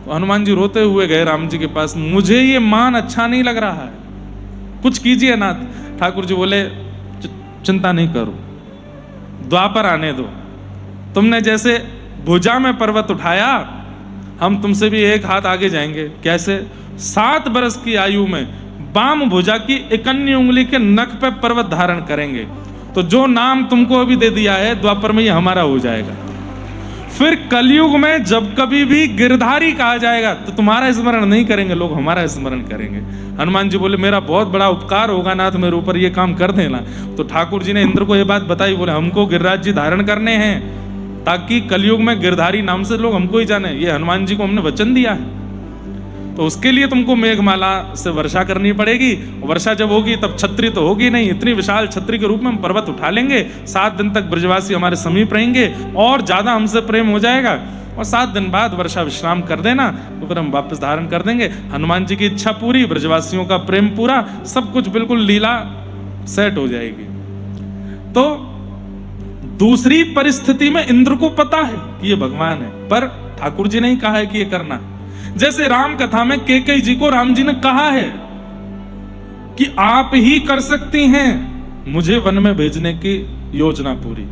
तो हनुमान जी रोते हुए गए राम जी के पास, मुझे ये मान अच्छा नहीं लग रहा है, कुछ कीजिए नाथ। ठाकुर जी बोले चिंता नहीं करो, द्वापर आने दो। तुमने जैसे भुजा में पर्वत उठाया, हम तुमसे भी एक हाथ आगे जाएंगे। कैसे? 7 बरस की आयु में बाम भुजा की इकन्नी उंगली के नख पे पर्वत धारण करेंगे। तो जो नाम तुमको अभी दे दिया है, द्वापर में ये हमारा हो जाएगा। फिर कलयुग में जब कभी भी गिरधारी कहा जाएगा तो तुम्हारा स्मरण नहीं करेंगे लोग, हमारा स्मरण करेंगे। हनुमान जी बोले मेरा बहुत बड़ा उपकार होगा नाथ, मेरे ऊपर ये काम कर देना। तो ठाकुर जी ने इंद्र को ये बात बताई। बोले हमको गिरिराज जी धारण करने हैं, ताकि कलयुग में गिरधारी नाम से लोग हमको ही जाने। ये हनुमान जी को हमने वचन दिया है, तो उसके लिए तुमको मेघमाला से वर्षा करनी पड़ेगी। वर्षा जब होगी तब छतरी तो होगी नहीं, इतनी विशाल छतरी के रूप में हम पर्वत उठा लेंगे। 7 दिन तक ब्रजवासी हमारे समीप रहेंगे और ज्यादा हमसे प्रेम हो जाएगा, और 7 दिन बाद वर्षा विश्राम कर देना, तो फिर हम वापस धारण कर देंगे। हनुमान जी की इच्छा पूरी, ब्रजवासियों का प्रेम पूरा, सब कुछ बिल्कुल लीला सेट हो जाएगी। तो दूसरी परिस्थिति में इंद्र को पता है कि ये भगवान है, पर ठाकुर जी ने ही कहा है कि ये करना। जैसे राम कथा में कैकेयी जी को राम जी ने कहा है कि आप ही कर सकती हैं मुझे वन में भेजने की योजना पूरी,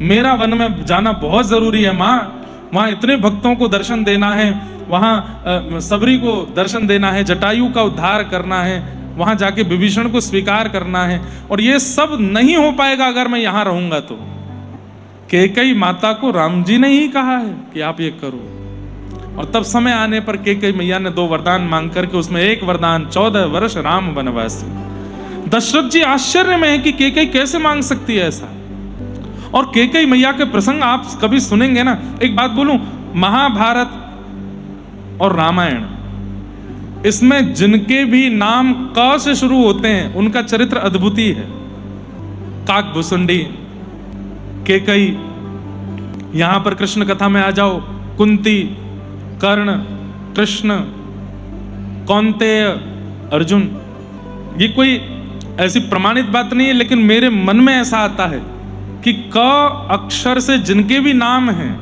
मेरा वन में जाना बहुत जरूरी है मां, वहां इतने भक्तों को दर्शन देना है, वहां सबरी को दर्शन देना है, जटायु का उद्धार करना है, वहां जाके विभीषण को स्वीकार करना है, और ये सब नहीं हो पाएगा अगर मैं यहां रहूंगा। तो कैकेयी माता को राम जी ने ही कहा है कि आप ये करो, और तब समय आने पर कैकेयी मैया ने 2 वरदान मांग करके उसमें एक वरदान 14 वर्ष राम वनवासी। दशरथ जी आश्चर्य में है कि कैकेयी कैसे मांग सकती है ऐसा। और कैकेयी मैया के प्रसंग आप कभी सुनेंगे ना। एक बात बोलूं, महाभारत और रामायण, इसमें जिनके भी नाम क से शुरू होते हैं उनका चरित्र अद्भुत ही है। काकभुसुंडी, कैकेयी, यहां पर कृष्ण कथा में आ जाओ, कुंती, कर्ण, कृष्ण, कौन्तेय, अर्जुन। ये कोई ऐसी प्रमाणित बात नहीं है, लेकिन मेरे मन में ऐसा आता है कि क अक्षर से जिनके भी नाम हैं,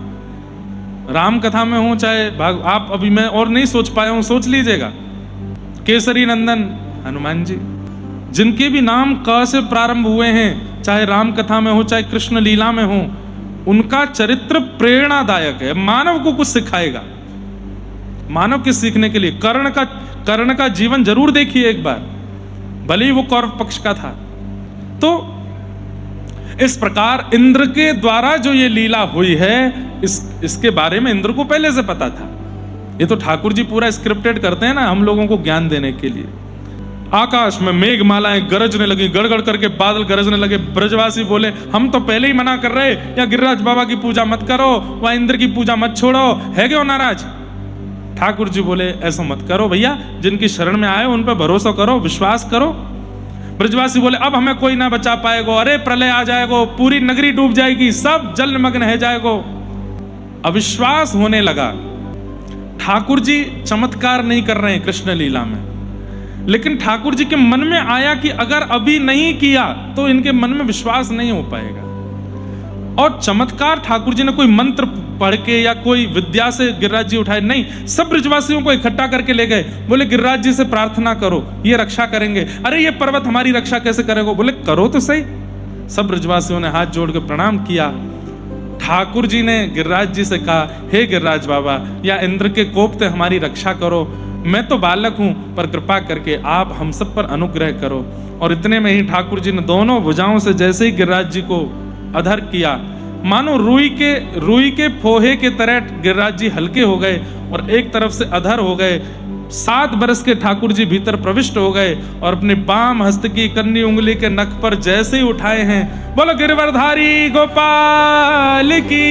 राम कथा में हो चाहे आप अभी मैं और नहीं सोच पाया हूं, सोच लीजिएगा। केसरी नंदन हनुमान जी, जिनके भी नाम क से प्रारंभ हुए हैं, चाहे राम कथा में हो चाहे कृष्ण लीला में हो, उनका चरित्र प्रेरणादायक है, मानव को कुछ सिखाएगा। मानव के सीखने के लिए कर्ण का जीवन जरूर देखिए एक बार, भले ही वो कौरव पक्ष का था। तो इस प्रकार इंद्र के द्वारा जो ये लीला हुई है, इसके बारे में इंद्र को पहले से पता था। ये तो ठाकुर जी पूरा स्क्रिप्टेड करते हैं ना हम लोगों को ज्ञान देने के लिए। आकाश में मेघमालाएं गरजने लगी, गड़गड़ करके बादल गरजने लगे। ब्रजवासी बोले हम तो पहले ही मना कर रहे, या गिरिराज बाबा की पूजा मत करो, वह इंद्र की पूजा मत छोड़ो, है क्यों नाराज? ठाकुर जी बोले ऐसा मत करो भैया, जिनकी शरण में आए उन पर भरोसा करो, विश्वास करो। ब्रजवासी बोले अब हमें कोई ना बचा पाएगो, अरे प्रलय आ जाएगो, पूरी नगरी डूब जाएगी, सब जल मग्न है जाएगो। अविश्वास होने लगा। ठाकुर जी चमत्कार नहीं कर रहे हैं कृष्ण लीला में, लेकिन ठाकुर जी के मन में आया कि अगर अभी नहीं किया तो इनके मन में विश्वास नहीं हो पाएगा। और चमत्कार, ठाकुर जी ने कोई मंत्र पढ़ के या कोई विद्या से गिरिराज जी उठाए नहीं, सब ब्रजवासियों को इकट्ठा करके ले गए। बोले गिरिराज जी से प्रार्थना करो, ये रक्षा करेंगे। अरे ये पर्वत हमारी रक्षा कैसे करेगा? बोले करो तो सही। सब ब्रजवासियों ने हाथ जोड़ के प्रणाम किया। ठाकुर जी ने गिरिराज जी से कहा, हे गिरिराज बाबा, या इंद्र के कोप से हमारी रक्षा करो, मैं तो बालक हूं, पर कृपा करके आप हम सब पर अनुग्रह करो। और इतने में ही ठाकुर जी ने दोनों भुजाओं से जैसे ही गिरिराज जी को अधर किया, मानो रुई के फोहे के तरह गिरिराज जी हल्के हो गए और एक तरफ से अधर हो गए। 7 बरस के ठाकुर जी भीतर प्रविष्ट हो गए और अपने बाम हस्त की कन्नी उंगली के नख पर जैसे ही उठाए हैं, बोलो गिरिवरधारी गोपाल की।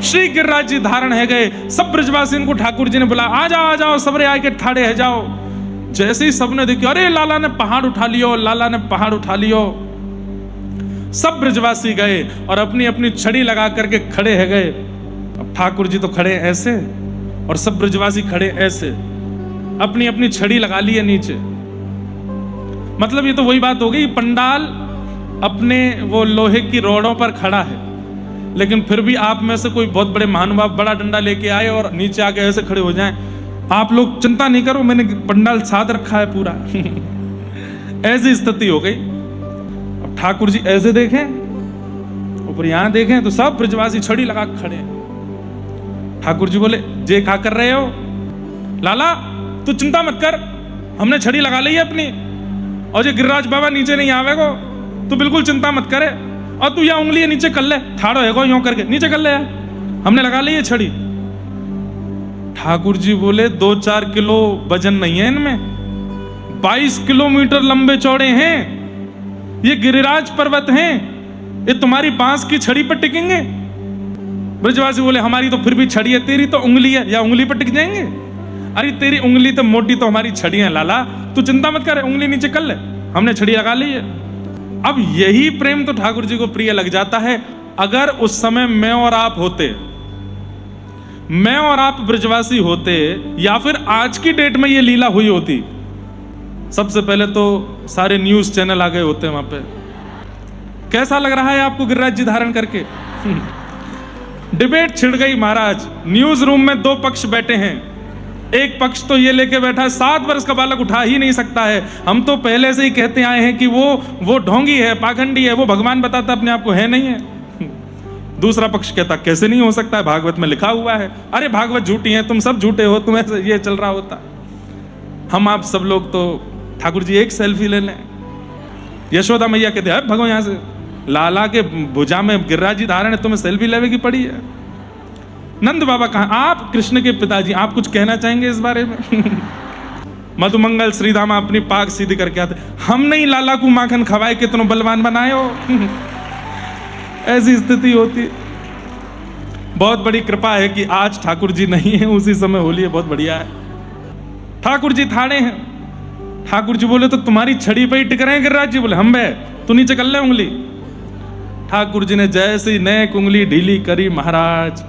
श्री गिरिराज जी धारण है गए। सब ब्रजवासियों को ठाकुर जी ने बोला, आ जाओ सबरे आके ठाड़े है जाओ। जैसे ही सबने देखा, अरे लाला ने पहाड़ उठा लियो, लाला ने पहाड़ उठा लियो। सब ब्रजवासी गए और अपनी अपनी छड़ी लगा करके खड़े है गए। अब ठाकुर जी तो खड़े ऐसे और सब ब्रजवासी खड़े ऐसे, अपनी अपनी छड़ी लगा ली है नीचे। मतलब ये तो वही बात हो गई, पंडाल अपने वो लोहे की रोडों पर खड़ा है, लेकिन फिर भी आप में से कोई बहुत बड़े महानुभाव बड़ा डंडा लेके आए और नीचे आके ऐसे खड़े हो जाएं। आप लोग चिंता नहीं करो, मैंने पंडाल साध रखा है पूरा। ऐसी स्थिति हो गई। अब ठाकुर जी ऐसे देखें, ऊपर यहां देखें तो सब ब्रजवासी छड़ी लगा खड़े हैं। ठाकुर जी बोले, जे क्या कर रहे हो? लाला तू चिंता मत कर, हमने छड़ी लगा ली है अपनी, और जो गिरिराज बाबा नीचे नहीं आवेगो, तू बिल्कुल चिंता मत करे। और तू यहाँ उंगली नीचे कर ले, ठाड़ो है यूं करके नीचे कर ले, हमने लगा ली है छड़ी। ठाकुर जी बोले, 2-4 किलो वजन नहीं है इनमें, 22 किलोमीटर लंबे चौड़े हैं ये गिरिराज पर्वत हैं, ये तुम्हारी बांस की छड़ी पर टिकेंगे? ब्रजवासी बोले, हमारी तो फिर भी छड़ी है, तेरी तो उंगली है, या उंगली पर टिक जाएंगे? अरे तेरी उंगली तो मोटी, तो हमारी छड़ी है लाला, तू चिंता मत कर, उंगली नीचे कर ले, हमने छड़ी लगा ली है। अब यही प्रेम तो ठाकुर जी को प्रिय लग जाता है। अगर उस समय मैं और आप होते, मैं और आप ब्रजवासी होते, या फिर आज की डेट में ये लीला हुई होती, सबसे पहले तो सारे न्यूज चैनल आ गए होते वहां पे। कैसा लग रहा है आपको गिरिराज जी धारण करके? डिबेट छिड़ गई महाराज। न्यूज रूम में 2 पक्ष बैठे हैं। एक पक्ष तो ये लेके बैठा है, 7 वर्ष का बालक उठा ही नहीं सकता है, हम तो पहले से ही कहते आए हैं कि वो ढोंगी है, पाखंडी है, वो भगवान बताता अपने आप को है नहीं है। दूसरा पक्ष कहता, कैसे नहीं हो सकता है, भागवत में लिखा हुआ है। अरे भागवत झूठी है, तुम सब झूठे हो, तुम्हें ये चल रहा होता। हम आप सब लोग तो, ठाकुर जी एक सेल्फी ले लें। यशोदा मैया कहते हैं, भगो यहां से, लाला के भुजा में गिरिराज जी धारण है, तुम्हें सेल्फी लेने की पड़ी है। नंद बाबा कहा, आप कृष्ण के पिताजी, आप कुछ कहना चाहेंगे इस बारे में? मधुमंगल श्रीदामा अपनी पाग सीधी करके आते, हम नहीं लाला को माखन खवाए, कितनों बलवान बनाए हो। ऐसी स्थिति होती। बहुत बड़ी कृपा है कि आज ठाकुर जी नहीं है, उसी समय होली है, बहुत बढ़िया है। ठाकुर जी थाड़े हैं। ठाकुर जी बोले, तो तुम्हारी छड़ी पे ही टिक रहे हैं गिरिराज जी? बोले, हम बे, तू नीचे कर ले उंगली। ठाकुर जी ने जैसे ही नेक उंगली ढीली करी महाराज,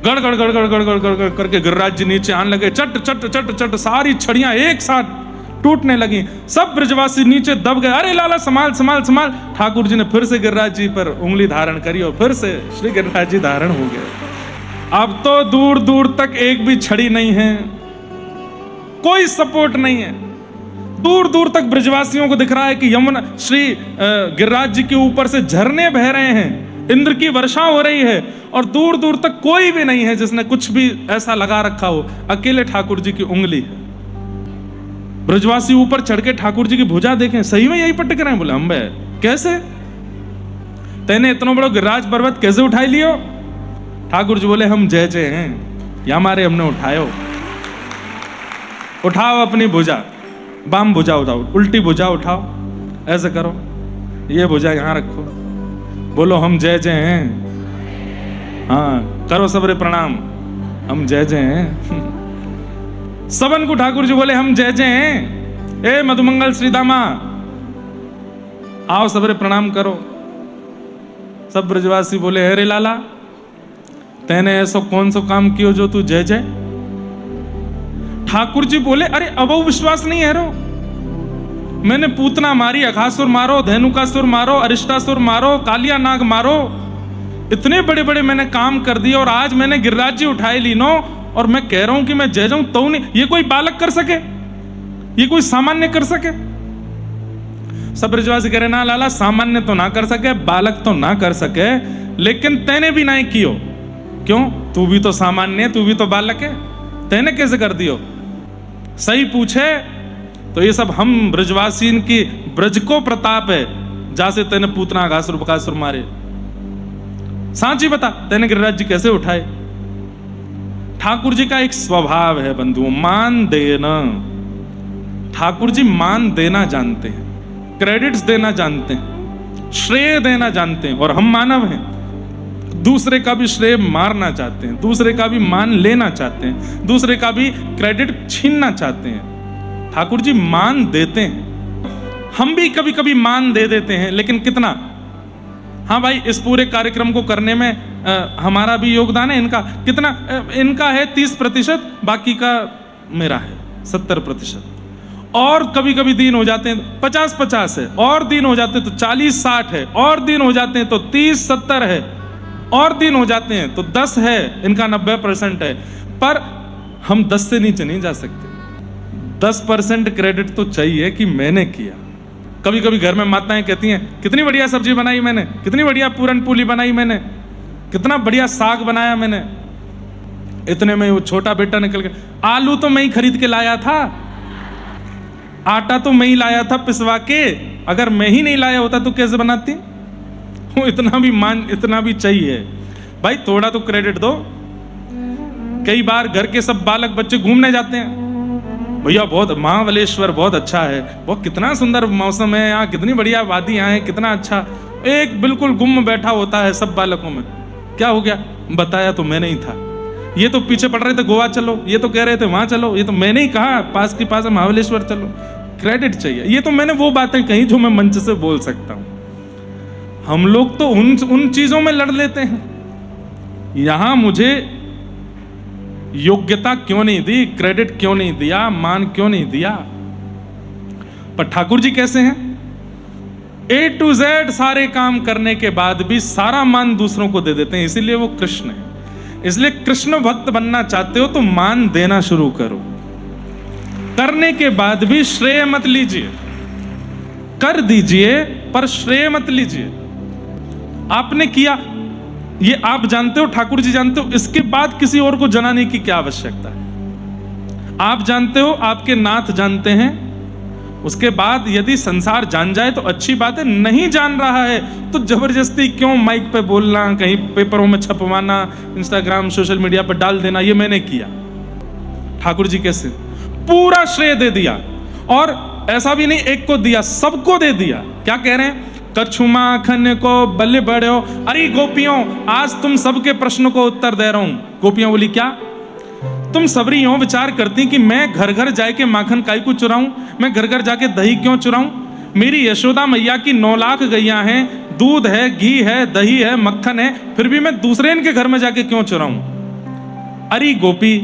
गड़ गड़ गड़ गड़ गड़ गड़ गड़ गड़ करके गिरिराज जी नीचे आने लगे। चट चट चट चट सारी छड़ियां एक साथ टूटने लगी। सब ब्रजवासी नीचे दब गए। अरे लाला संभाल संभाल संभाल। ठाकुर जी ने फिर से गिरिराज जी पर उंगली धारण करी और फिर से श्री गिरिराज जी धारण हो गए। अब तो दूर दूर तक एक भी छड़ी नहीं है, कोई सपोर्ट नहीं है। दूर दूर तक ब्रजवासियों को दिख रहा है कि यमुना श्री गिरिराज जी के ऊपर से झरने बह रहे हैं, इंद्र की वर्षा हो रही है, और दूर दूर तक कोई भी नहीं है जिसने कुछ भी ऐसा लगा रखा हो। अकेले ठाकुर जी की उंगली है। ब्रजवासी ऊपर चढ़ के ठाकुर जी की भुजा देखें, सही में यही पटक रहे हैं। बोले, हम कैसे, तेने इतना बड़ा गिरिराज पर्वत कैसे उठाई लियो? ठाकुर जी बोले, हम जय जय हैं, या हमारे हमने उठायो। उठाओ अपनी भुजा, बाम भुजा उठाओ, उल्टी भुजा उठाओ, ऐसे करो, ये भुजा यहां रखो, बोलो हम जय जय हैं। हाँ, करो सबरे प्रणाम, हम जय जय हैं। सबन को ठाकुर जी बोले, हम जय जय हैं। ए मधुमंगल श्रीदामा, आओ सबरे प्रणाम करो। सब ब्रजवासी बोले, अरे लाला, तेने ऐसा कौन सा काम कियो जो तू जय जय? ठाकुर जी बोले, अरे अब विश्वास नहीं है रो, मैंने पूतना मारी, अघासुर मारो, धेनुकासुर मारो, अरिष्टासुर मारो, कालिया नाग मारो, इतने बड़े बड़े मैंने काम कर दिए, और आज मैंने गिरिराज जी उठाए ली नो, और मैं कह रहा हूं कि मैं जय जाऊं तो नहीं। ये कोई बालक कर सके? ये कोई सामान्य कर सके? सब ब्रजवासी कह रहे, ना लाला, सामान्य तो ना कर सके, बालक तो ना कर सके, लेकिन तेने भी नहीं कियो। क्यों? तू भी तो सामान्य है, तू भी तो बालक है, तेने कैसे कर दियो? सही पूछे तो ये सब हम ब्रजवासी की ब्रज को प्रताप है, जासे तेने पूतना अघासुर बकासुर मारे। सांची बता, तेने गिरिराज जी कैसे उठाए? ठाकुर जी का एक स्वभाव है बंधुओं, मान देना। ठाकुर जी मान देना जानते हैं, क्रेडिट्स देना जानते हैं, श्रेय देना जानते हैं, और हम मानव हैं, दूसरे का भी श्रेय मारना चाहते हैं, दूसरे का भी मान लेना चाहते हैं, दूसरे का भी क्रेडिट छीनना चाहते हैं। ठाकुर जी मान देते हैं, हम भी कभी कभी मान दे देते हैं, लेकिन कितना? हाँ भाई, इस पूरे कार्यक्रम को करने में हमारा भी योगदान है, इनका कितना? इनका है 30%, बाकी का मेरा है 70%। और कभी कभी दिन हो जाते हैं 50-50 है, और दिन हो जाते हैं तो 40-60 है, और दिन हो जाते हैं तो 30-70 है, और दिन हो जाते हैं तो 10 है, इनका 90% है। पर हम 10 से नीचे नहीं जा सकते, 10% क्रेडिट तो चाहिए कि मैंने किया। कभी कभी घर में माताएं कहती हैं, कितनी बढ़िया सब्जी बनाई मैंने, कितनी बढ़िया पूरन पूली बनाई मैंने, कितना बढ़िया साग बनाया मैंने। इतने में वो छोटा बेटा निकल के, आलू तो मैं ही खरीद के लाया था, आटा तो मैं ही लाया था पिसवा के, अगर मैं ही नहीं लाया होता तो कैसे बनाती? वो इतना भी चाहिए भाई, थोड़ा तो क्रेडिट दो। कई बार घर के सब बालक बच्चे घूमने जाते हैं, भैया बहुत महाबलेश्वर बहुत अच्छा है, वो कितना सुंदर मौसम है यहाँ, कितनी बढ़िया वादियां हैं, कितना अच्छा। एक बिल्कुल गुम बैठा होता है सब बालकों में, क्या हो गया? बताया तो मैं नहीं था, ये तो पीछे पड़ रहे थे गोवा चलो, ये तो कह रहे थे वहां चलो, ये तो मैंने ही कहा पास के पास है महाबलेश्वर चलो। क्रेडिट चाहिए, ये तो मैंने वो बातें कही जो मैं मंच से बोल सकता हूं। हम लोग तो उन चीजों में लड़ लेते हैं, यहां मुझे योग्यता क्यों नहीं दी, क्रेडिट क्यों नहीं दिया, मान क्यों नहीं दिया? पर ठाकुर जी कैसे हैं? A to Z सारे काम करने के बाद भी सारा मान दूसरों को दे देते हैं, इसीलिए वो कृष्ण है। इसलिए कृष्ण भक्त बनना चाहते हो तो मान देना शुरू करो, करने के बाद भी श्रेय मत लीजिए, कर दीजिए पर श्रेय मत लीजिए। आपने किया, ये आप जानते हो, ठाकुर जी जानते हो, इसके बाद किसी और को जनाने की क्या आवश्यकता है? आप जानते हो, आपके नाथ जानते हैं, उसके बाद यदि संसार जान जाए तो अच्छी बात है, नहीं जान रहा है तो जबरदस्ती क्यों माइक पे बोलना, कहीं पेपरों में छपवाना, इंस्टाग्राम सोशल मीडिया पर डाल देना, ये मैंने किया। ठाकुर जी कैसे? पूरा श्रेय दे दिया, और ऐसा भी नहीं एक को दिया, सबको दे दिया। क्या कह रहे हैं? कछु माखन को बल बढ़ो। अरे गोपियों, आज तुम सबके प्रश्न को उत्तर दे रहा हूं। गोपियां बोली, क्या? तुम सबरी यूं विचार करती कि मैं घर घर जाके माखन काई को चुराऊं, मैं घर घर जाके दही क्यों चुराऊं? मेरी यशोदा मैया की 9 लाख गैया हैं, दूध है, घी है, दही है, मक्खन है, फिर भी मैं दूसरे इनके घर में जाके क्यों चुराऊं? अरे गोपी,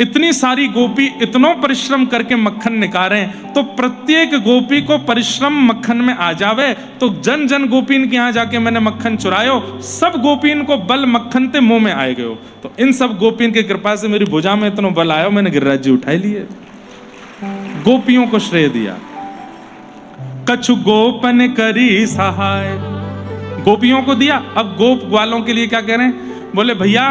इतनी सारी गोपी इतनो परिश्रम करके मक्खन निकाले, तो प्रत्येक गोपी को परिश्रम मक्खन में आ जावे, तो जन जन गोपीन के यहाँ जाके मैंने मक्खन चुरायो, सब गोपीन को बल मक्खन ते मुंह में आए गयो। तो इन सब गोपीन की कृपा से मेरी भुजा में इतना बल आयो, मैंने गिरिराज जी उठाए लिए, गोपियों को श्रेय दिया। कछु गोपन करी सहाय, गोपियों को दिया। अब गोप ग्वालों के लिए क्या कह रहे हैं? बोले भैया,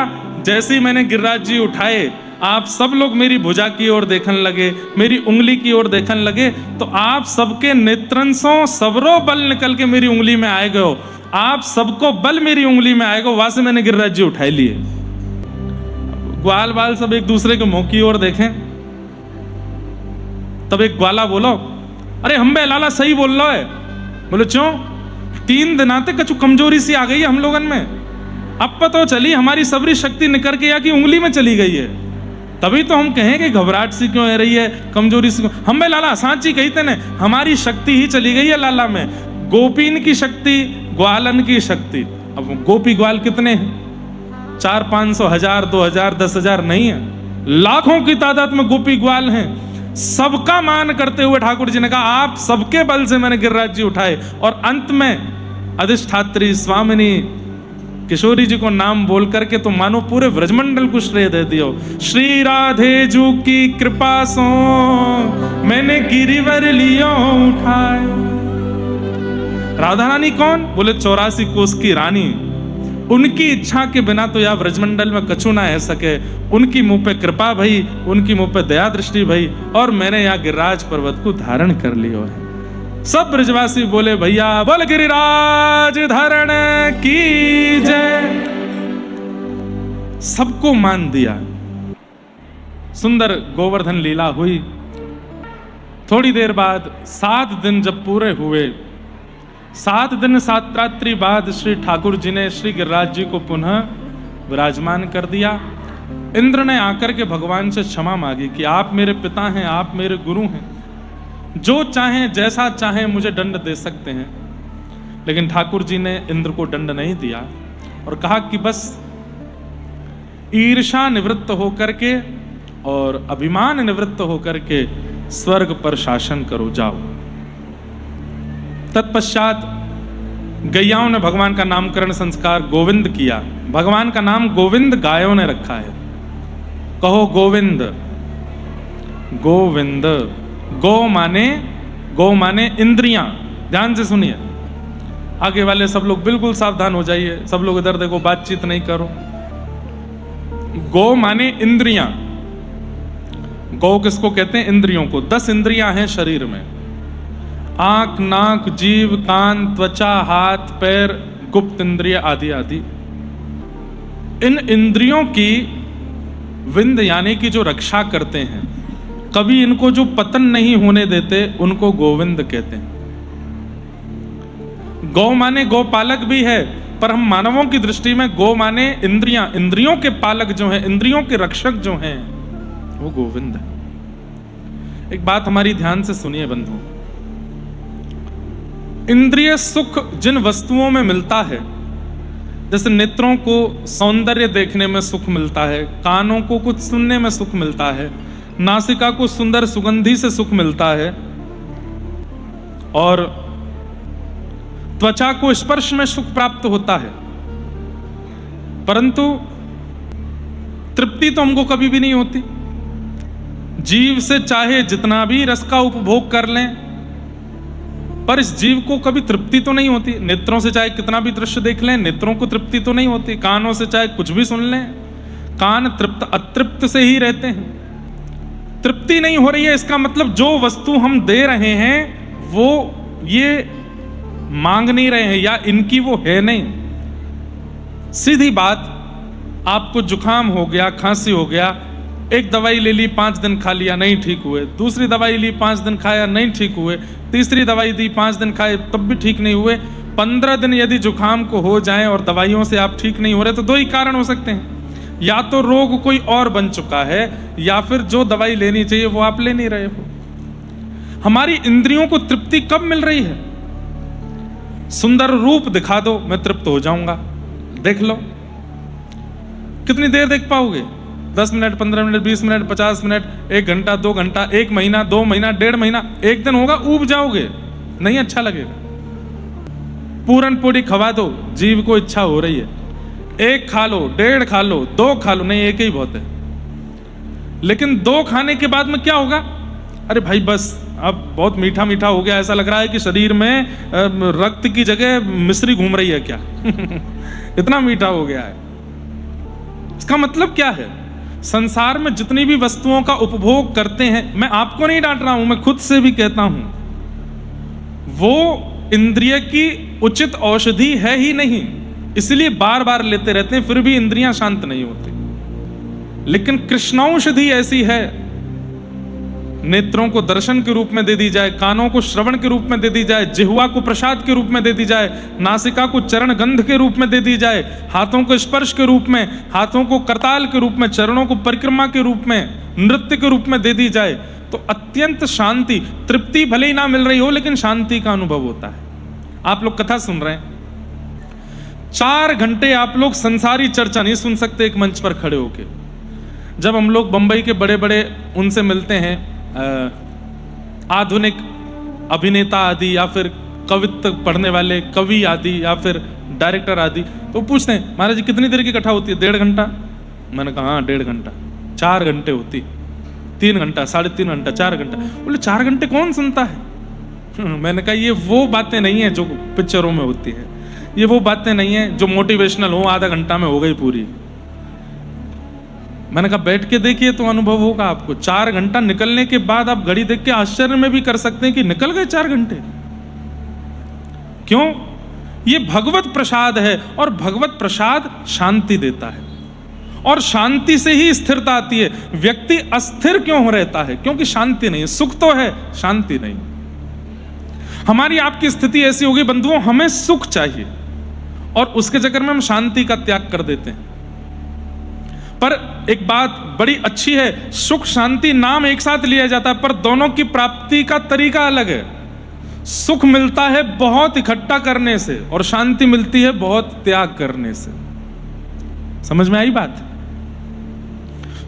जैसे ही मैंने गिरिराज जी उठाए, आप सब लोग मेरी भुजा की ओर देखने लगे, मेरी उंगली की ओर देखने लगे, तो आप सबके नेत्रंशों सबरो बल निकल के मेरी उंगली में आए गए, आप सबको बल मेरी उंगली में आएगा, वहां से मैंने गिरिराज जी उठाए लिए। ग्वाल बाल सब एक दूसरे के मुंह की ओर देखें, तब एक ग्वाला बोलो, अरे हम बे लाला सही बोल रहा है। बोले क्यों? 3 दिन आते कछु कमजोरी सी आ गई है हम लोगन में, अब पता चली हमारी सबरी शक्ति निकल के या कि उंगली में चली गई है, तभी तो हम कहें कि घबराहट सी क्यों हो रही है, कमजोरी सी। हम बे लाला सांची कहते ने, हमारी शक्ति ही चली गई है लाला में, गोपीन की शक्ति, ग्वालन की शक्ति। अब गोपी ग्वाल कितने हैं? 400-500, 1000, 2000, 10,000 नहीं है, लाखों की तादाद में गोपी ग्वाल हैं। सबका मान करते हुए ठाकुर जी ने कहा आप सबके बल से मैंने गिरिराज जी उठाए, और अंत में अधिष्ठात्री स्वामिनी किशोरी जी को नाम बोल करके तो मानो पूरे ब्रजमंडल को श्रेय दे दियो। श्री राधे जू की कृपा सो मैंने गिरिवर लियो उठाए। राधा रानी कौन? बोले 84 कोस की रानी। उनकी इच्छा के बिना तो यह ब्रजमंडल में कछु ना रह सके। उनकी मुंह पे कृपा भई, उनकी मुंह पे दया दृष्टि भई, और मैंने यहाँ गिरिराज पर्वत को धारण कर लियो है। सब ब्रजवासी बोले भैया बोल गिरिराज धारण की जय। सबको मान दिया। सुंदर गोवर्धन लीला हुई। थोड़ी देर बाद 7 दिन जब पूरे हुए, 7 दिन 7 रात्रि बाद श्री ठाकुर जी ने श्री गिरिराज जी को पुनः विराजमान कर दिया। इंद्र ने आकर के भगवान से क्षमा मांगी कि आप मेरे पिता हैं, आप मेरे गुरु हैं, जो चाहें जैसा चाहें मुझे दंड दे सकते हैं। लेकिन ठाकुर जी ने इंद्र को दंड नहीं दिया और कहा कि बस ईर्षा निवृत्त होकर के और अभिमान निवृत्त होकर के स्वर्ग पर शासन करो, जाओ। तत्पश्चात गैयाओं ने भगवान का नामकरण संस्कार गोविंद किया। भगवान का नाम गोविंद गायों ने रखा है। कहो गोविंद। गोविंद। गो माने इंद्रियां। ध्यान से सुनिए, आगे वाले सब लोग बिल्कुल सावधान हो जाइए। सब लोग इधर देखो, बातचीत नहीं करो। गो माने इंद्रियां। गौ किसको कहते हैं? इंद्रियों को। 10 इंद्रियां हैं शरीर में। आंख, नाक, जीव, कान, त्वचा, हाथ, पैर, गुप्त इंद्रिय आदि आदि। इन इंद्रियों की विंद यानी कि जो रक्षा करते हैं, कभी इनको जो पतन नहीं होने देते, उनको गोविंद कहते हैं। गौ माने गोपालक भी है, पर हम मानवों की दृष्टि में गौ माने इंद्रियां। इंद्रियों के पालक जो हैं, इंद्रियों के रक्षक जो हैं, वो गोविंद है। एक बात हमारी ध्यान से सुनिए बंधु। इंद्रिय सुख जिन वस्तुओं में मिलता है, जैसे नेत्रों को सौंदर्य देखने में सुख मिलता है, कानों को कुछ सुनने में सुख मिलता है, नासिका को सुंदर सुगंधी से सुख मिलता है, और त्वचा को स्पर्श में सुख प्राप्त होता है, परंतु तृप्ति तो हमको कभी भी नहीं होती। जीव से चाहे जितना भी रस का उपभोग कर लें, पर इस जीव को कभी तृप्ति तो नहीं होती। नेत्रों से चाहे कितना भी दृश्य देख लें, नेत्रों को तृप्ति तो नहीं होती। कानों से चाहे कुछ भी सुन लें, कान तृप्त अतृप्त से ही रहते हैं। तृप्ति नहीं हो रही है, इसका मतलब जो वस्तु हम दे रहे हैं वो ये मांग नहीं रहे हैं, या इनकी वो है नहीं। सीधी बात, आपको जुकाम हो गया, खांसी हो गया, एक दवाई ले ली, 5 दिन खा लिया, नहीं ठीक हुए। दूसरी दवाई ली, 5 दिन खाया, नहीं ठीक हुए। तीसरी दवाई दी, 5 दिन खाए, तब भी ठीक नहीं हुए। 15 दिन यदि जुकाम को हो जाए और दवाइयों से आप ठीक नहीं हो रहे, तो 2 ही कारण हो सकते हैं। या तो रोग कोई और बन चुका है, या फिर जो दवाई लेनी चाहिए वो आप ले नहीं रहे हो। हमारी इंद्रियों को तृप्ति कब मिल रही है? सुंदर रूप दिखा दो, मैं तृप्त हो जाऊंगा। देख लो, कितनी देर देख पाओगे? 10 मिनट, 15 मिनट, 20 मिनट, 50 मिनट, 1 घंटा, 2 घंटा, 1 महीना, 2 महीना, 1.5 महीना। एक दिन होगा ऊब जाओगे, नहीं अच्छा लगेगा। पूरन पूरी खवा दो, जीव को इच्छा हो रही है, 1 खा लो, 1.5 खा लो, 2 खा लो, नहीं 1 ही बहुत है। लेकिन 2 खाने के बाद में क्या होगा? अरे भाई बस अब बहुत मीठा मीठा हो गया, ऐसा लग रहा है कि शरीर में रक्त की जगह मिश्री घूम रही है क्या? इतना मीठा हो गया है। इसका मतलब क्या है? संसार में जितनी भी वस्तुओं का उपभोग करते हैं, मैं आपको नहीं डांट रहा हूं, मैं खुद से भी कहता हूं, वो इंद्रिय की उचित औषधि है ही नहीं, इसलिए बार बार लेते रहते हैं, फिर भी इंद्रियां शांत नहीं होती। लेकिन कृष्णौषधि ऐसी है, नेत्रों को दर्शन के रूप में दे दी जाए, कानों को श्रवण के रूप में दे दी जाए, जिह्वा को प्रसाद के रूप में दे दी जाए, नासिका को चरण गंध के रूप में दे दी जाए, हाथों को स्पर्श के रूप में, हाथों को करताल के रूप में, चरणों को परिक्रमा के रूप में, नृत्य के रूप में दे दी जाए, तो अत्यंत शांति, तृप्ति भले ही ना मिल रही हो, लेकिन शांति का अनुभव होता है। आप लोग कथा सुन रहे हैं, 4 घंटे आप लोग संसारी चर्चा नहीं सुन सकते एक मंच पर खड़े होके। जब हम लोग बंबई के बड़े बड़े उनसे मिलते हैं, आधुनिक अभिनेता आदि या फिर कवित्व पढ़ने वाले कवि आदि या फिर डायरेक्टर आदि, तो पूछते हैं महाराज जी कितनी देर की कथा होती है? 1.5 घंटा। मैंने कहा हाँ 1.5 घंटा। 4 घंटे होती, 3 घंटा, 3.5 घंटा, 4 घंटा। बोले 4 घंटे कौन सुनता है? मैंने कहा ये वो बातें नहीं है जो पिक्चरों में होती है, ये वो बातें नहीं है जो मोटिवेशनल हो, आधा घंटा में हो गई पूरी। मैंने कहा बैठ के देखिए तो अनुभव होगा आपको। 4 घंटा निकलने के बाद आप घड़ी देख के आश्चर्य में भी कर सकते हैं कि निकल गए 4 घंटे। क्यों? ये भगवत प्रसाद है, और भगवत प्रसाद शांति देता है, और शांति से ही स्थिरता आती है। व्यक्ति अस्थिर क्यों रहता है? क्योंकि शांति नहीं है। सुख तो है, शांति नहीं। हमारी आपकी स्थिति ऐसी होगी बंधुओं, हमें सुख चाहिए और उसके चक्कर में हम शांति का त्याग कर देते हैं। पर एक बात बड़ी अच्छी है, सुख शांति नाम एक साथ लिया जाता है, पर दोनों की प्राप्ति का तरीका अलग है। सुख मिलता है बहुत इकट्ठा करने से, और शांति मिलती है बहुत त्याग करने से। समझ में आई बात?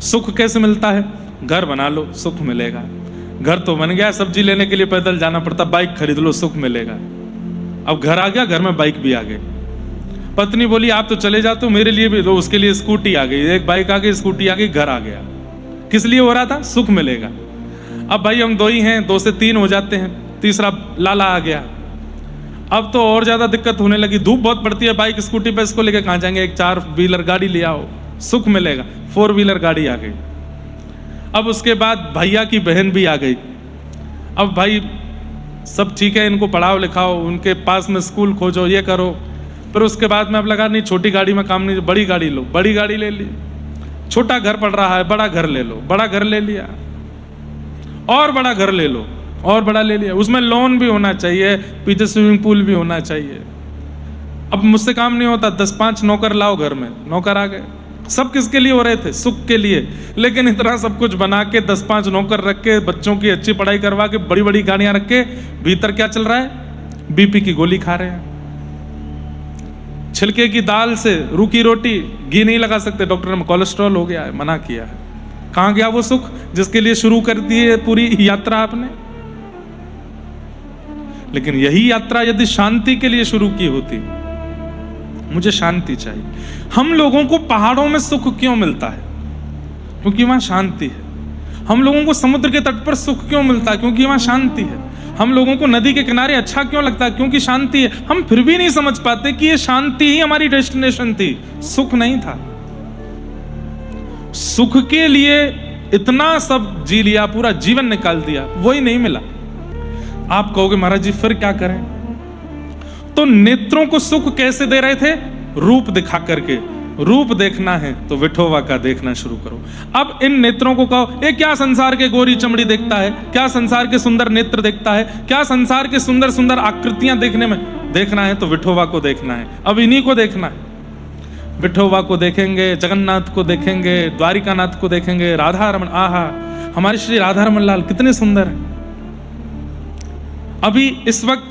सुख कैसे मिलता है? घर बना लो, सुख मिलेगा। घर तो बन गया, सब्जी लेने के लिए पैदल जाना पड़ता, बाइक खरीद लो, सुख मिलेगा। अब घर आ गया, घर में बाइक भी आ गई। पत्नी बोली आप तो चले जाते हो, मेरे लिए भी दो, उसके लिए स्कूटी आ गई, एक बाइक आ गई, स्कूटी आ गई, घर आ गया। किस लिए हो रहा था? सुख मिलेगा। अब भाई हम 2 ही हैं, 2 से 3 हो जाते हैं, तीसरा लाला आ गया। अब तो और ज्यादा दिक्कत होने लगी, धूप बहुत पड़ती है, बाइक स्कूटी पे इसको लेके कहां जाएंगे, एक 4 व्हीलर गाड़ी ले आओ, सुख मिलेगा। 4 व्हीलर गाड़ी आ गई। अब उसके बाद भैया की बहन भी आ गई। अब भाई सब ठीक है, इनको पढ़ाओ लिखाओ, उनके पास में स्कूल खोजो, ये करो। फिर उसके बाद में अब लगा नहीं छोटी गाड़ी में काम नहीं, बड़ी गाड़ी लो, बड़ी गाड़ी ले ली। छोटा घर पड़ रहा है, बड़ा घर ले लो, बड़ा घर ले लिया, और बड़ा घर ले लो, और बड़ा ले लिया। उसमें लोन भी होना चाहिए, पीछे स्विमिंग पूल भी होना चाहिए। अब मुझसे काम नहीं होता, 10-5 नौकर लाओ घर में, नौकर आ गए। सब किसके लिए हो रहे थे? सुख के लिए। लेकिन इतना सब कुछ बना के 10-5 नौकर रख के, बच्चों की अच्छी पढ़ाई करवा के, बड़ी बड़ी गाड़ियां रख के, भीतर क्या चल रहा है? बीपी की गोली खा रहे हैं। छिलके की दाल से रूखी रोटी, घी नहीं लगा सकते, डॉक्टर ने कोलेस्ट्रॉल हो गया है, मना किया है। कहां गया वो सुख जिसके लिए शुरू कर दी है पूरी यात्रा आपने? लेकिन यही यात्रा यदि शांति के लिए शुरू की होती, मुझे शांति चाहिए। हम लोगों को पहाड़ों में सुख क्यों मिलता है? क्योंकि वहां शांति है। हम लोगों को समुद्र के तट पर सुख क्यों मिलता है? क्योंकि वहां शांति है। हम लोगों को नदी के किनारे अच्छा क्यों लगता है? क्योंकि शांति है। हम फिर भी नहीं समझ पाते कि ये शांति ही हमारी डेस्टिनेशन थी, सुख नहीं था। सुख के लिए इतना सब जी लिया, पूरा जीवन निकाल दिया, वही नहीं मिला। आप कहोगे महाराज जी फिर क्या करें? तो नेत्रों को सुख कैसे दे रहे थे? रूप दिखा करके। रूप देखना है तो विठोबा का देखना शुरू करो। अब इन नेत्रों को कहो, ये क्या संसार के गोरी चमड़ी देखता है? क्या संसार के सुंदर नेत्र देखता है? क्या संसार के सुंदर सुंदर आकृतियां देखने में? देखना है तो विठोबा को देखना है। अब इन्हीं को देखना है। विठोबा को देखेंगे, जगन्नाथ को देखेंगे, द्वारिकानाथ को देखेंगे, राधा रमन। आहा, हमारे श्री राधा रमन लाल कितने सुंदर हैं। अभी इस वक्त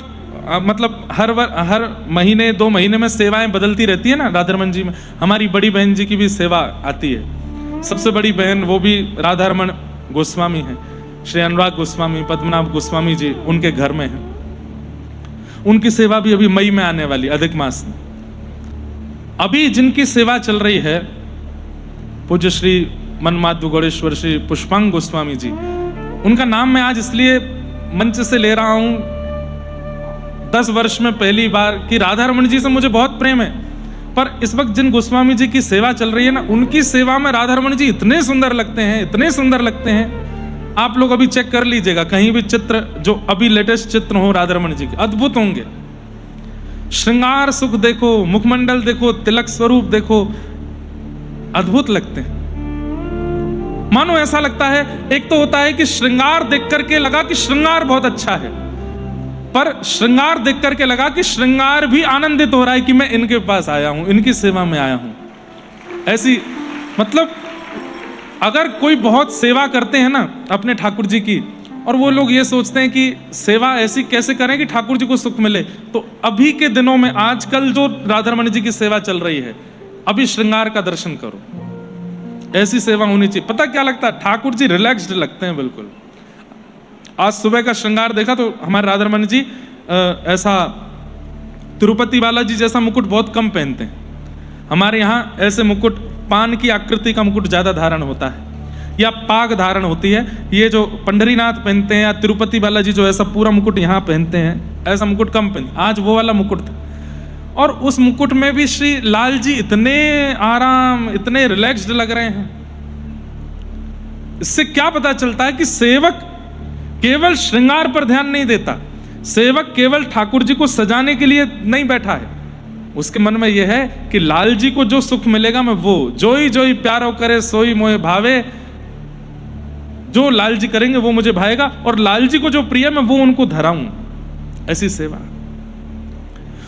मतलब हर महीने 2 महीने में सेवाएं बदलती रहती है ना राधा रमन जी में। हमारी बड़ी बहन जी की भी सेवा आती है। सबसे बड़ी बहन वो भी राधा रमन गोस्वामी है, श्री अनुराग गोस्वामी, पद्मनाभ गोस्वामी जी उनके घर में है। उनकी सेवा भी अभी मई में आने वाली, अधिक मास में। अभी जिनकी सेवा चल रही है पूज्य श्री मनमाधव गौड़ेश्वर श्री पुष्पांग गोस्वामी जी, उनका नाम मैं आज इसलिए मंच से ले रहा हूं, 10 वर्ष में पहली बार कि राधा रमन जी से मुझे बहुत प्रेम है, पर इस वक्त जिन गोस्वामी जी की सेवा चल रही है ना, उनकी सेवा में राधा रमन जी इतने सुंदर लगते हैं, इतने सुंदर लगते हैं। आप लोग अभी चेक कर लीजिएगा, कहीं भी चित्र जो अभी लेटेस्ट चित्र हो राधा रमन जी के, अद्भुत होंगे। श्रृंगार सुख देखो, मुखमंडल देखो, तिलक स्वरूप देखो, अद्भुत लगते हैं। मानो ऐसा लगता है, एक तो होता है कि श्रृंगार देख करके लगा कि श्रृंगार बहुत अच्छा है, पर श्रृंगार देख करके लगा कि श्रृंगार भी आनंदित हो रहा है कि मैं इनके पास आया हूं, इनकी सेवा में आया हूं। ऐसी मतलब अगर कोई बहुत सेवा करते हैं ना अपने ठाकुर जी की, और वो लोग ये सोचते हैं कि सेवा ऐसी कैसे करें कि ठाकुर जी को सुख मिले, तो अभी के दिनों में आजकल जो राधा रमन जी की सेवा चल रही है, अभी श्रृंगार का दर्शन करो। ऐसी सेवा होनी चाहिए। पता क्या लगता है, ठाकुर जी रिलैक्स्ड लगते हैं बिल्कुल। आज सुबह का श्रृंगार देखा तो हमारे राधारमण जी ऐसा तिरुपति बालाजी जैसा मुकुट बहुत कम पहनते हैं। हमारे यहाँ ऐसे मुकुट, पान की आकृति का मुकुट ज्यादा धारण होता है या पाग धारण होती है। ये जो पंढरीनाथ पहनते हैं या तिरुपति बालाजी जो ऐसा पूरा मुकुट यहाँ पहनते हैं, ऐसा मुकुट कम पहनते। आज वो वाला मुकुट था और उस मुकुट में भी श्री लाल जी इतने आराम, इतने रिलैक्स्ड लग रहे हैं। इससे क्या पता चलता है कि सेवक केवल श्रृंगार पर ध्यान नहीं देता, सेवक केवल ठाकुर जी को सजाने के लिए नहीं बैठा है। उसके मन में यह है कि लाल जी को जो सुख मिलेगा मैं वो, जोई जोई प्यारो करे सोई मोहे भावे, जो लाल जी करेंगे वो मुझे भाएगा और लाल जी को जो प्रिय मैं वो उनको धराऊं। ऐसी सेवा।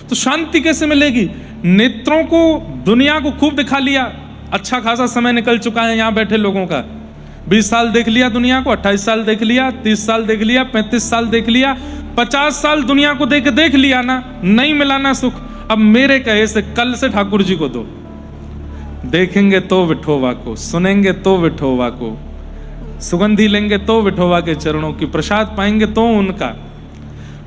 तो शांति कैसे मिलेगी? नेत्रों को दुनिया को खूब दिखा लिया, अच्छा खासा समय निकल चुका है यहां बैठे लोगों का। 20 साल देख लिया दुनिया को, 28 साल देख लिया, 30 साल देख लिया, 35 साल देख लिया, 50 साल दुनिया को देख लिया ना, नहीं मिला ना सुख। अब मेरे कहे से कल से ठाकुर जी को दो। देखेंगे तो विठोवा को, सुनेंगे तो विठोवा को, सुगंधी लेंगे तो विठोवा के चरणों की, प्रसाद पाएंगे तो उनका।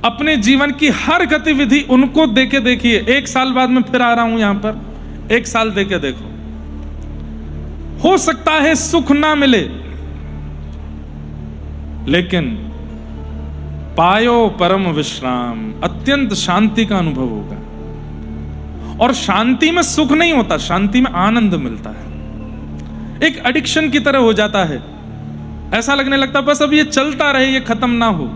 अपने जीवन की हर गतिविधि उनको देके देखिए। 1 साल बाद मैं फिर आ रहा हूं यहां पर, 1 साल देके देखो। हो सकता है सुख ना मिले, लेकिन पायो परम विश्राम, अत्यंत शांति का अनुभव होगा। और शांति में सुख नहीं होता, शांति में आनंद मिलता है। एक एडिक्शन की तरह हो जाता है, ऐसा लगने लगता बस अब ये चलता रहे, ये खत्म ना हो,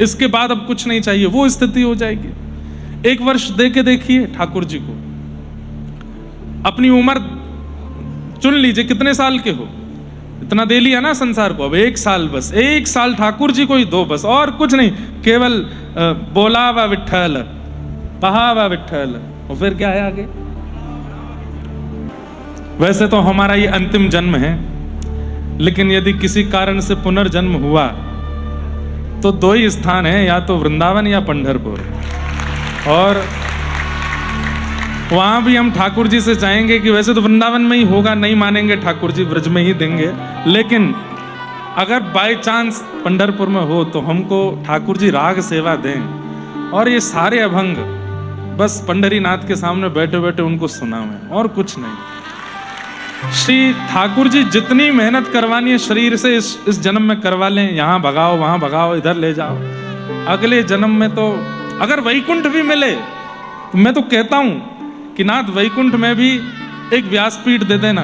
इसके बाद अब कुछ नहीं चाहिए, वो स्थिति हो जाएगी। 1 वर्ष देके देखिए ठाकुर जी को, अपनी उम्र चुन लीजिए कितने साल के हो, इतना दे लिया ना संसार को, अब 1 साल, बस 1 साल ठाकुर जी को ही दो, बस और कुछ नहीं, केवल बोलावा विठ्ठल, पहावा विठ्ठल, और फिर क्या है आगे। वैसे तो हमारा ये अंतिम जन्म है, लेकिन यदि किसी कारण से पुनर्जन्म हुआ तो 2 ही स्थान है, या तो वृंदावन या पंढरपुर। और वहां भी हम ठाकुर जी से चाहेंगे कि वैसे तो वृंदावन में ही होगा, नहीं मानेंगे ठाकुर जी, ब्रज में ही देंगे, लेकिन अगर बाय चांस पंढरपुर में हो तो हमको ठाकुर जी राग सेवा दें और ये सारे अभंग बस पंढरीनाथ के सामने बैठे बैठे उनको सुनावें, और कुछ नहीं। श्री ठाकुर जी जितनी मेहनत करवानी है शरीर से इस जन्म में करवा लें, यहां भगाओ वहां भगाओ, इधर ले जाओ। अगले जन्म में तो अगर वैकुंठ भी मिले तो मैं तो कहता हूं कि नाथ वैकुंठ में भी एक व्यासपीठ दे देना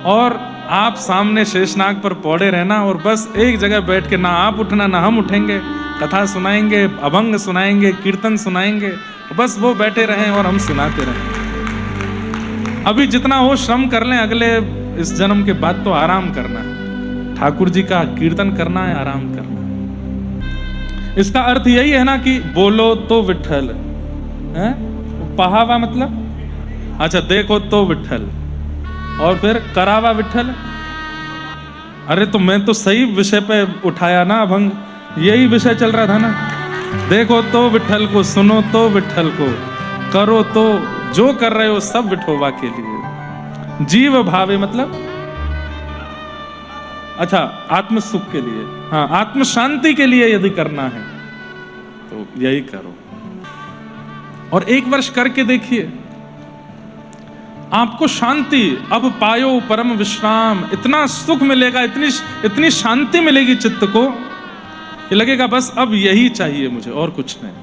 और आप सामने शेषनाग पर पौड़े रहना, और बस एक जगह बैठ के ना आप उठना ना हम उठेंगे, कथा सुनाएंगे, अभंग सुनाएंगे, कीर्तन सुनाएंगे, बस वो बैठे रहें और हम सुनाते रहें। अभी जितना हो श्रम कर लें, अगले इस जन्म के बाद तो आराम करना है, ठाकुर जी का कीर्तन करना है, आराम करना है। इसका अर्थ यही है ना कि बोलो तो विठ्ठल है, पहावा मतलब अच्छा देखो तो विठ्ठल, और फिर करावा विठ्ठल। अरे तो मैं तो सही विषय पे उठाया ना अभंग, यही विषय चल रहा था ना। देखो तो विठ्ठल को, सुनो तो विठ्ठल को, करो तो जो कर रहे हो सब विठोबा के लिए। जीव भावे मतलब अच्छा आत्म सुख के लिए, हाँ आत्म शांति के लिए यदि करना है तो यही करो। और 1 वर्ष करके देखिए, आपको शांति, अब पायो परम विश्राम, इतना सुख मिलेगा, इतनी शांति मिलेगी चित्त को कि लगेगा बस अब यही चाहिए मुझे और कुछ नहीं।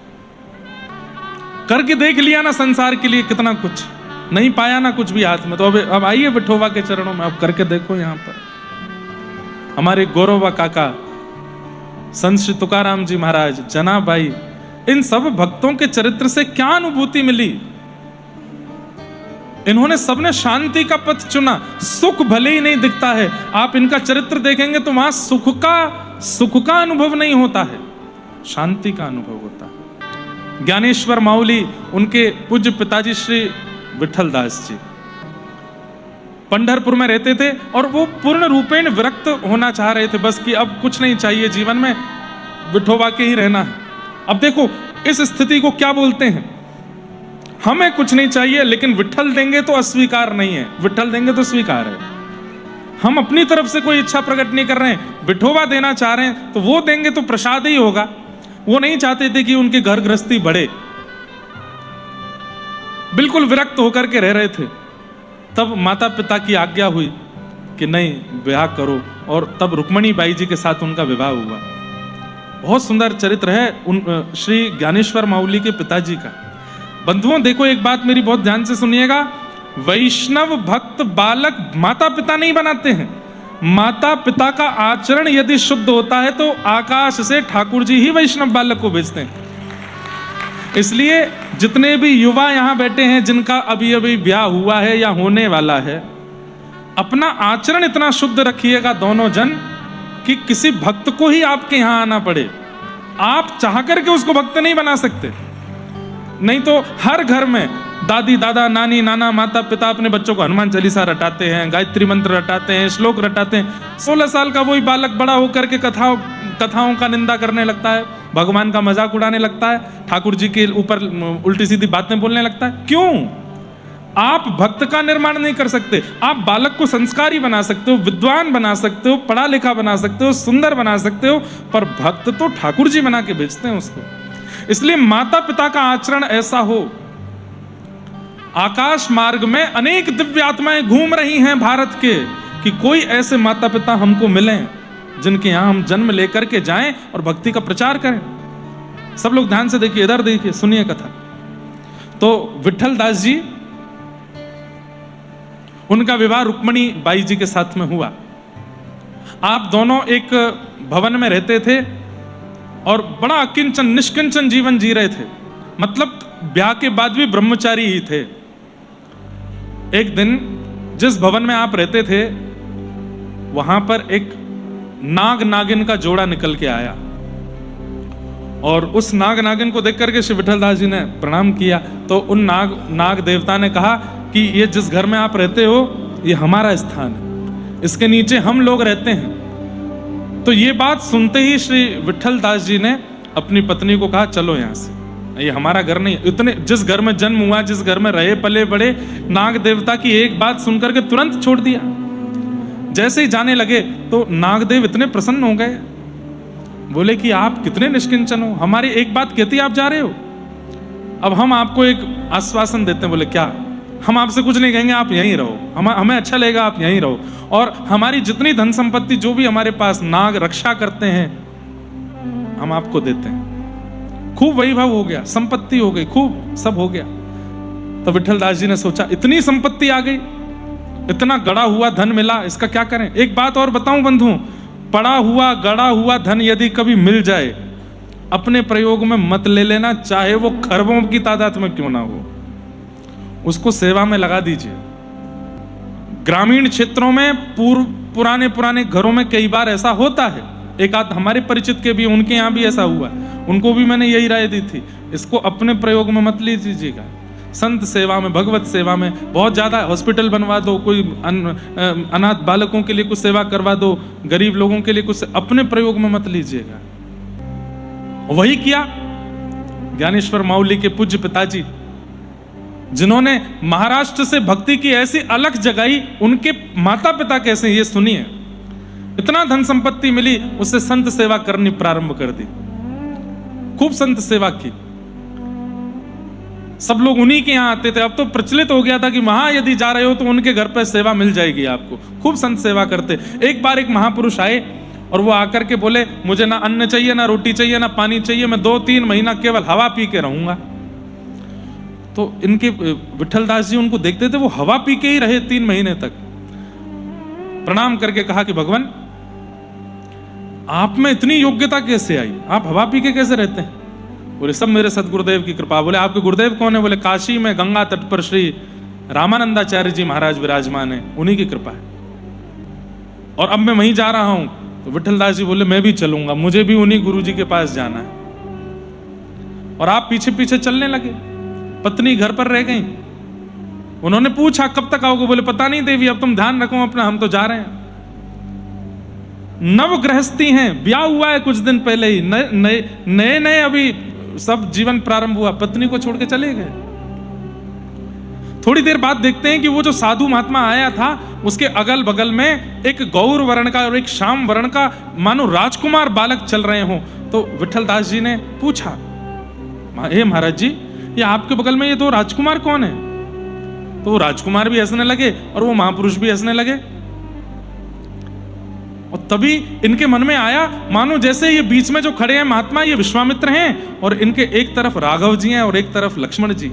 करके देख लिया ना संसार के लिए कितना कुछ, नहीं पाया ना कुछ भी हाथ में, तो अब आइए विठोबा के चरणों में, अब करके देखो। यहां पर हमारे गौरवा काका, संत श्री तुकाराम जी महाराज, जनाबाई, इन सब भक्तों के चरित्र से क्या अनुभूति मिली। इन्होंने सबने शांति का पथ चुना। सुख भले ही नहीं दिखता है, आप इनका चरित्र देखेंगे तो वहां सुख का अनुभव नहीं होता है, शांति का अनुभव होता है। ज्ञानेश्वर माउली, उनके पूज्य पिताजी श्री विठल दास जी पंढरपुर में रहते थे और वो पूर्ण रूपेण विरक्त होना चाह रहे थे, बस कि अब कुछ नहीं चाहिए जीवन में, विठोबा के ही रहना है। अब देखो इस स्थिति को क्या बोलते हैं, हमें कुछ नहीं चाहिए, लेकिन विठल देंगे तो अस्वीकार नहीं है, विठल देंगे तो स्वीकार है। हम अपनी तरफ से कोई इच्छा प्रकट नहीं कर रहे हैं, विठोबा देना चाह रहे हैं तो वो देंगे तो प्रसाद ही होगा। वो नहीं चाहते थे कि उनके घर गृहस्थी बढ़े, बिल्कुल विरक्त होकर के रह रहे थे। तब माता पिता की आज्ञा हुई कि नहीं, विवाह करो, और तब रुक्मणी बाई जी के साथ उनका विवाह हुआ। बहुत सुंदर चरित्र है उन श्री ज्ञानेश्वर माउली के पिताजी का। बंधुओं देखो, एक बात मेरी बहुत ध्यान से सुनिएगा, वैष्णव भक्त बालक माता पिता नहीं बनाते हैं। माता पिता का आचरण यदि शुद्ध होता है तो आकाश से ठाकुर जी ही वैष्णव बालक को भेजते हैं। इसलिए जितने भी युवा यहां बैठे हैं, जिनका अभी अभी ब्याह हुआ है या होने वाला है, अपना आचरण इतना शुद्ध रखिएगा दोनों जन कि किसी भक्त को ही आपके यहां आना पड़े। आप चाह करके उसको भक्त नहीं बना सकते। नहीं तो हर घर में दादी दादा नानी नाना माता पिता अपने बच्चों को हनुमान चालीसा रटाते हैं, गायत्री मंत्र रटाते हैं, श्लोक रटाते हैं। 16 साल का वही बालक बड़ा होकर के कथाओं का निंदा करने लगता है, भगवान का मजाक उड़ाने लगता है, ठाकुर जी के ऊपर उल्टी सीधी बातें बोलने लगता है। क्यों? आप भक्त का निर्माण नहीं कर सकते। आप बालक को संस्कारी बना सकते हो, विद्वान बना सकते हो, पढ़ा लिखा बना सकते हो, सुंदर बना सकते हो, पर भक्त तो ठाकुर जी बना के भेजते हैं उसको। इसलिए माता पिता का आचरण ऐसा हो। आकाश मार्ग में अनेक दिव्य आत्माएं घूम रही हैं भारत के, कि कोई ऐसे माता पिता हमको मिलें जिनके यहां हम जन्म लेकर के जाएं और भक्ति का प्रचार करें। सब लोग ध्यान से देखिए, इधर देखिए, सुनिए कथा। तो विठल दास जी, उनका विवाह रुक्मणी बाई जी के साथ में हुआ। आप दोनों एक भवन में रहते थे और बड़ा अकिंचन निष्किंचन जीवन जी रहे थे। मतलब ब्याह के बाद भी ब्रह्मचारी ही थे। एक दिन जिस भवन में आप रहते थे, वहां पर एक नाग नागिन का जोड़ा निकल के आया, और उस नाग नागिन को देख करके श्री विठल दास जी ने प्रणाम किया। तो उन नाग देवता ने कहा कि ये जिस घर में आप रहते हो, ये हमारा स्थान है, इसके नीचे हम लोग रहते हैं। तो ये बात सुनते ही श्री विठल दास जी ने अपनी पत्नी को कहा, चलो यहां से, ये हमारा घर नहीं। इतने जिस घर में जन्म हुआ, जिस घर में रहे पले बड़े, नाग देवता की एक बात सुनकर के तुरंत छोड़ दिया। जैसे ही जाने लगे तो नागदेव इतने प्रसन्न हो गए, बोले कि आप कितने निष्किंचन हो, हमारी एक बात कहती आप जा रहे हो, अब हम आपको एक आश्वासन देते हैं। बोले क्या? हम आपसे कुछ नहीं कहेंगे, आप यहीं रहो, हमें अच्छा लगेगा, आप यहीं रहो, और हमारी जितनी धन संपत्ति जो भी हमारे पास नाग रक्षा करते हैं, हम आपको देते हैं। खूब वैभव हो गया, संपत्ति हो गई, खूब सब हो गया। तो विठल दास जी ने सोचा, इतनी संपत्ति आ गई, इतना गड़ा हुआ धन मिला, इसका क्या करें। एक बात और बताऊं बंधु, पड़ा हुआ गड़ा हुआ धन यदि कभी मिल जाए, अपने प्रयोग में मत ले लेना, चाहे वो खरबों की तादाद में क्यों ना हो, उसको सेवा में लगा दीजिए। ग्रामीण क्षेत्रों में पुराने घरों में कई बार ऐसा होता है। एक आध हमारे परिचित के भी, उनके यहाँ भी ऐसा हुआ, उनको भी मैंने यही राय दी थी, इसको अपने प्रयोग में मत लीजिएगा। संत सेवा में, भगवत सेवा में बहुत ज्यादा, हॉस्पिटल बनवा दो, कोई अनाथ बालकों के लिए कुछ सेवा करवा दो, गरीब लोगों के लिए कुछ, अपने प्रयोग में मत लीजिएगा। वही किया ज्ञानेश्वर माउली के पूज्य पिताजी, जिन्होंने महाराष्ट्र से भक्ति की ऐसी अलख जगाई। उनके माता पिता कैसे, ये सुनिए। इतना धन संपत्ति मिली, उससे संत सेवा करनी प्रारंभ कर दी, खूब संत सेवा की। सब लोग उन्हीं के यहां आते थे। अब तो प्रचलित हो गया था कि वहां यदि जा रहे हो तो उनके घर पर सेवा मिल जाएगी आपको। खूब संत सेवा करते। एक बार एक महापुरुष आए और वो आकर के बोले, मुझे ना अन्न चाहिए, ना रोटी चाहिए, ना पानी चाहिए, मैं 2-3 महीना केवल हवा पी के रहूंगा। तो इनके विठल दास जी उनको देखते थे, वो हवा पी के ही रहे 3 महीने तक। प्रणाम करके कहा कि भगवान, आप में इतनी योग्यता कैसे आई, आप हवा पी के कैसे रहते हैं? बोले सब मेरे सदगुरुदेव की कृपा। बोले आपके गुरुदेव कौन है? बोले काशी में गंगा तट पर श्री रामानंदाचार्य जी महाराज विराजमान है, उन्हीं की कृपा है, और अब मैं वहीं जा रहा हूं। तो विठल दास जी बोले मैं भी चलूंगा, मुझे भी उन्हीं गुरु जी के पास जाना है। और आप पीछे पीछे चलने लगे। पत्नी घर पर रह गई। उन्होंने पूछा कब तक आओगे? बोले पता नहीं देवी, अब तुम ध्यान रखो अपना, हम तो जा रहे हैं। नव गृहस्थी हैं, ब्याह हुआ है कुछ दिन पहले ही, नए नए अभी सब जीवन प्रारंभ हुआ, पत्नी को छोड़ के चले गए। थोड़ी देर बाद देखते हैं कि वो जो साधु महात्मा आया था उसके अगल बगल में एक गौर वर्ण का और एक श्याम वर्ण का मानो राजकुमार बालक चल रहे हों। तो विठल दास जी ने पूछा, हे महाराज जी, ये आपके बगल में ये दो राजकुमार कौन है? तो वो राजकुमार भी हंसने लगे और वो महापुरुष भी हंसने लगे। और तभी इनके मन में आया मानो जैसे ये बीच में जो खड़े हैं महात्मा ये विश्वामित्र हैं और इनके एक तरफ राघव जी हैं और एक तरफ लक्ष्मण जी।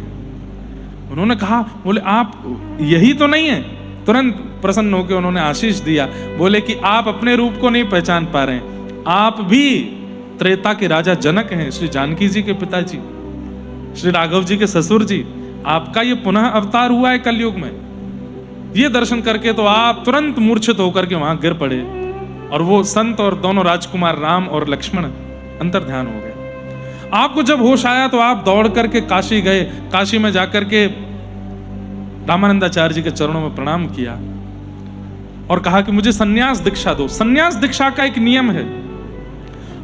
उन्होंने कहा, बोले आप यही तो नहीं है? तुरंत प्रसन्न होकर उन्होंने आशीष दिया, बोले कि आप अपने रूप को नहीं पहचान पा रहे हैं, आप भी त्रेता के राजा जनक हैं, श्री जानकी जी के पिताजी, श्री राघव जी के ससुर जी। आपका ये पुनः अवतार हुआ है कलयुग में। ये दर्शन करके तो आप तुरंत मूर्छित होकर के वहां गिर पड़े और वो संत और दोनों राजकुमार राम और लक्ष्मण अंतर्ध्यान हो गए। आपको जब होश आया तो आप दौड़ करके काशी गए। काशी में जाकर के रामानंदाचार्य जी के चरणों में प्रणाम किया और कहा कि मुझे सन्यास दीक्षा दो। सन्यास दीक्षा का एक नियम है,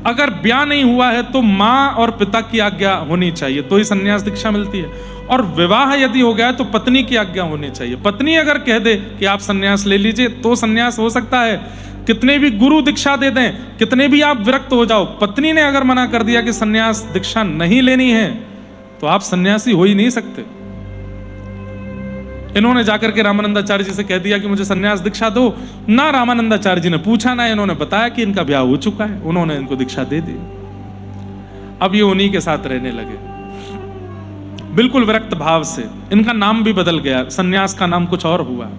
अगर ब्याह नहीं हुआ है तो मां और पिता की आज्ञा होनी चाहिए तो ही सन्यास दीक्षा मिलती है, और विवाह यदि हो गया है तो पत्नी की आज्ञा होनी चाहिए। पत्नी अगर कह दे कि आप सन्यास ले लीजिए तो सन्यास हो सकता है। कितने भी गुरु दीक्षा दे दें, कितने भी आप विरक्त हो जाओ, पत्नी ने अगर मना कर दिया कि सन्यास दीक्षा नहीं लेनी है तो आप सन्यासी हो ही नहीं सकते। इन्होंने जाकर के रामानंदाचार्य जी से कह दिया कि मुझे सन्यास दीक्षा दो। ना रामानंदाचार्य जी ने पूछा, ना इन्होंने बताया कि इनका ब्याह हो चुका है। उन्होंने इनको दीक्षा दे दी। अब ये उन्हीं के साथ रहने लगे बिल्कुल विरक्त भाव से। इनका नाम भी बदल गया, सन्यास का नाम कुछ और हुआ।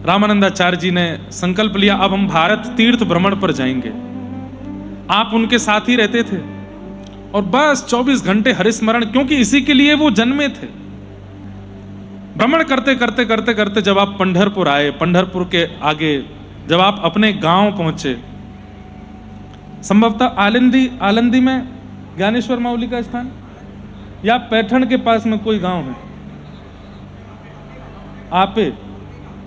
रामानंदाचार्य जी ने संकल्प लिया, अब हम भारत तीर्थ भ्रमण पर जाएंगे। आप उनके साथ ही रहते थे और बस 24 घंटे हरिस्मरण, क्योंकि इसी के लिए वो जन्मे थे। भ्रमण करते करते करते करते जब आप पंढरपुर आए, पंढरपुर के आगे जब आप अपने गांव पहुंचे, संभवतः आलंदी में ज्ञानेश्वर माउली का स्थान या पैठण के पास में कोई गांव है, आपे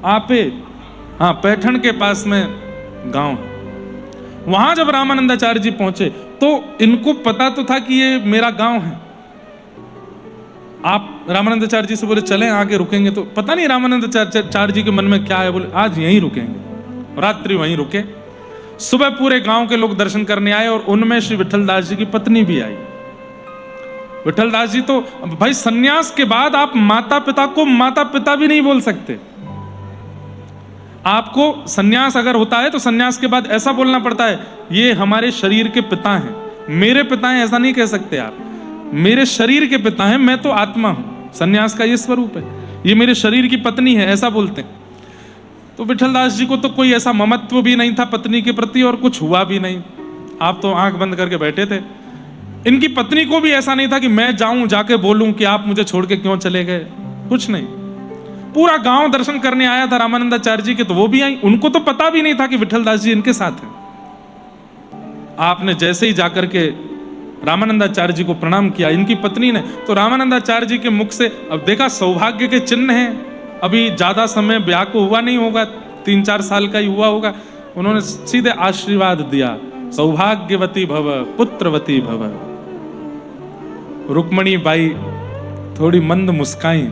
हाँ, पैठण के पास में गांव है। वहां जब रामानंदाचार्य जी पहुंचे तो इनको पता तो था कि ये मेरा गांव है। आप रामानंदाचार्य जी से बोले चलें आगे रुकेंगे, तो पता नहीं रामानंदाचार्य जी के मन में क्या है, बोले आज यहीं रुकेंगे। रात्रि वहीं रुके। सुबह पूरे गांव के लोग दर्शन करने आए और उनमें श्री विठल दास जी की पत्नी भी आई। विठल दास जी तो भाई सन्यास के बाद आप माता पिता को माता पिता भी नहीं बोल सकते। आपको सन्यास अगर होता है तो सन्यास के बाद ऐसा बोलना पड़ता है, ये हमारे शरीर के पिता हैं, मेरे पिता हैं, ऐसा नहीं कह सकते आप। मेरे शरीर के पिता हैं, मैं तो आत्मा हूं। सन्यास का ये स्वरूप है, ये मेरे शरीर की पत्नी है, ऐसा बोलते हैं। तो विठल दास जी को तो कोई ऐसा ममत्व भी नहीं था पत्नी के प्रति और कुछ हुआ भी नहीं। आप तो आंख बंद करके बैठे थे। इनकी पत्नी को भी ऐसा नहीं था कि मैं जाऊं जाके बोलूं कि आप मुझे छोड़ के क्यों चले गए, कुछ नहीं। पूरा गांव दर्शन करने आया था रामानंदाचार्य जी के, तो वो भी आई। उनको तो पता भी नहीं था कि विठल दास जी इनके साथ हैं। आपने जैसे ही जाकर के रामानंदाचार्य जी को प्रणाम किया, इनकी पत्नी ने, तो रामानंदाचार्य जी के मुख से अब देखा सौभाग्य के चिन्ह हैं। अभी ज्यादा समय ब्याह को हुआ नहीं होगा, 3-4 साल का ही हुआ होगा। उन्होंने सीधे आशीर्वाद दिया, सौभाग्यवती भव, पुत्रवती भव। रुक्मणी बाई थोड़ी मंद मुस्काई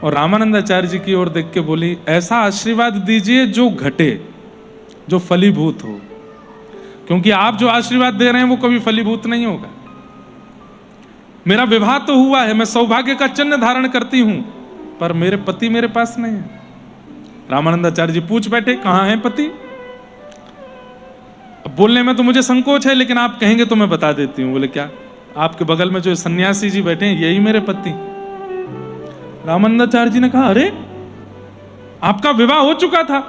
और रामानंदाचार्य जी की ओर देख के बोली, ऐसा आशीर्वाद दीजिए जो घटे, जो फलीभूत हो, क्योंकि आप जो आशीर्वाद दे रहे हैं वो कभी फलीभूत नहीं होगा। मेरा विवाह तो हुआ है, मैं सौभाग्य का चिन्ह धारण करती हूं, पर मेरे पति मेरे पास नहीं है। रामानंदाचार्य जी पूछ बैठे, कहां है पति? अब बोलने में तो मुझे संकोच है, लेकिन आप कहेंगे तो मैं बता देती हूं। बोले क्या? आपके बगल में जो सन्यासी जी बैठे हैं यही मेरे पति। रामानंदाचार्य जी ने कहा, अरे आपका विवाह हो चुका था?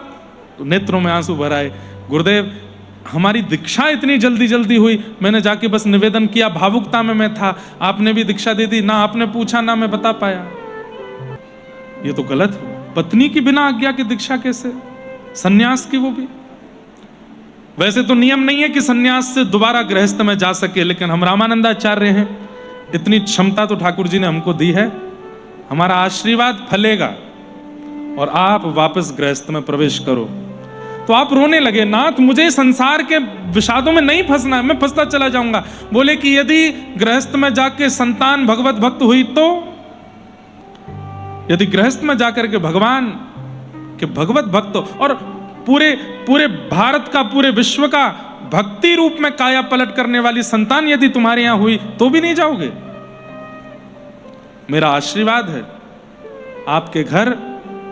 तो नेत्रों में आंसू भर आए। गुरुदेव, हमारी दीक्षा इतनी जल्दी जल्दी हुई, मैंने जाके बस निवेदन किया, भावुकता में मैं था, आपने भी दीक्षा दे दी, ना आपने पूछा ना मैं बता पाया। ये तो गलत है। पत्नी की बिना आज्ञा की दीक्षा कैसे? सन्यास की वो भी। वैसे तो नियम नहीं है कि सन्यास से दोबारा गृहस्थ में जा सके, लेकिन हम रामानंदाचार्य हैं, इतनी क्षमता तो ठाकुर जी ने हमको दी है। हमारा आशीर्वाद फलेगा और आप वापस गृहस्थ में प्रवेश करो। तो आप रोने लगे, नाथ मुझे संसार के विषादों में नहीं फंसना है, मैं फंसता चला जाऊंगा। बोले कि यदि गृहस्थ में जाके संतान भगवत भक्त हुई तो, यदि गृहस्थ में जाकर के भगवान के भगवत भक्त और पूरे पूरे भारत का, पूरे विश्व का भक्ति रूप में काया पलट करने वाली संतान यदि तुम्हारे यहां हुई तो भी नहीं जाओगे। मेरा आशीर्वाद है, आपके घर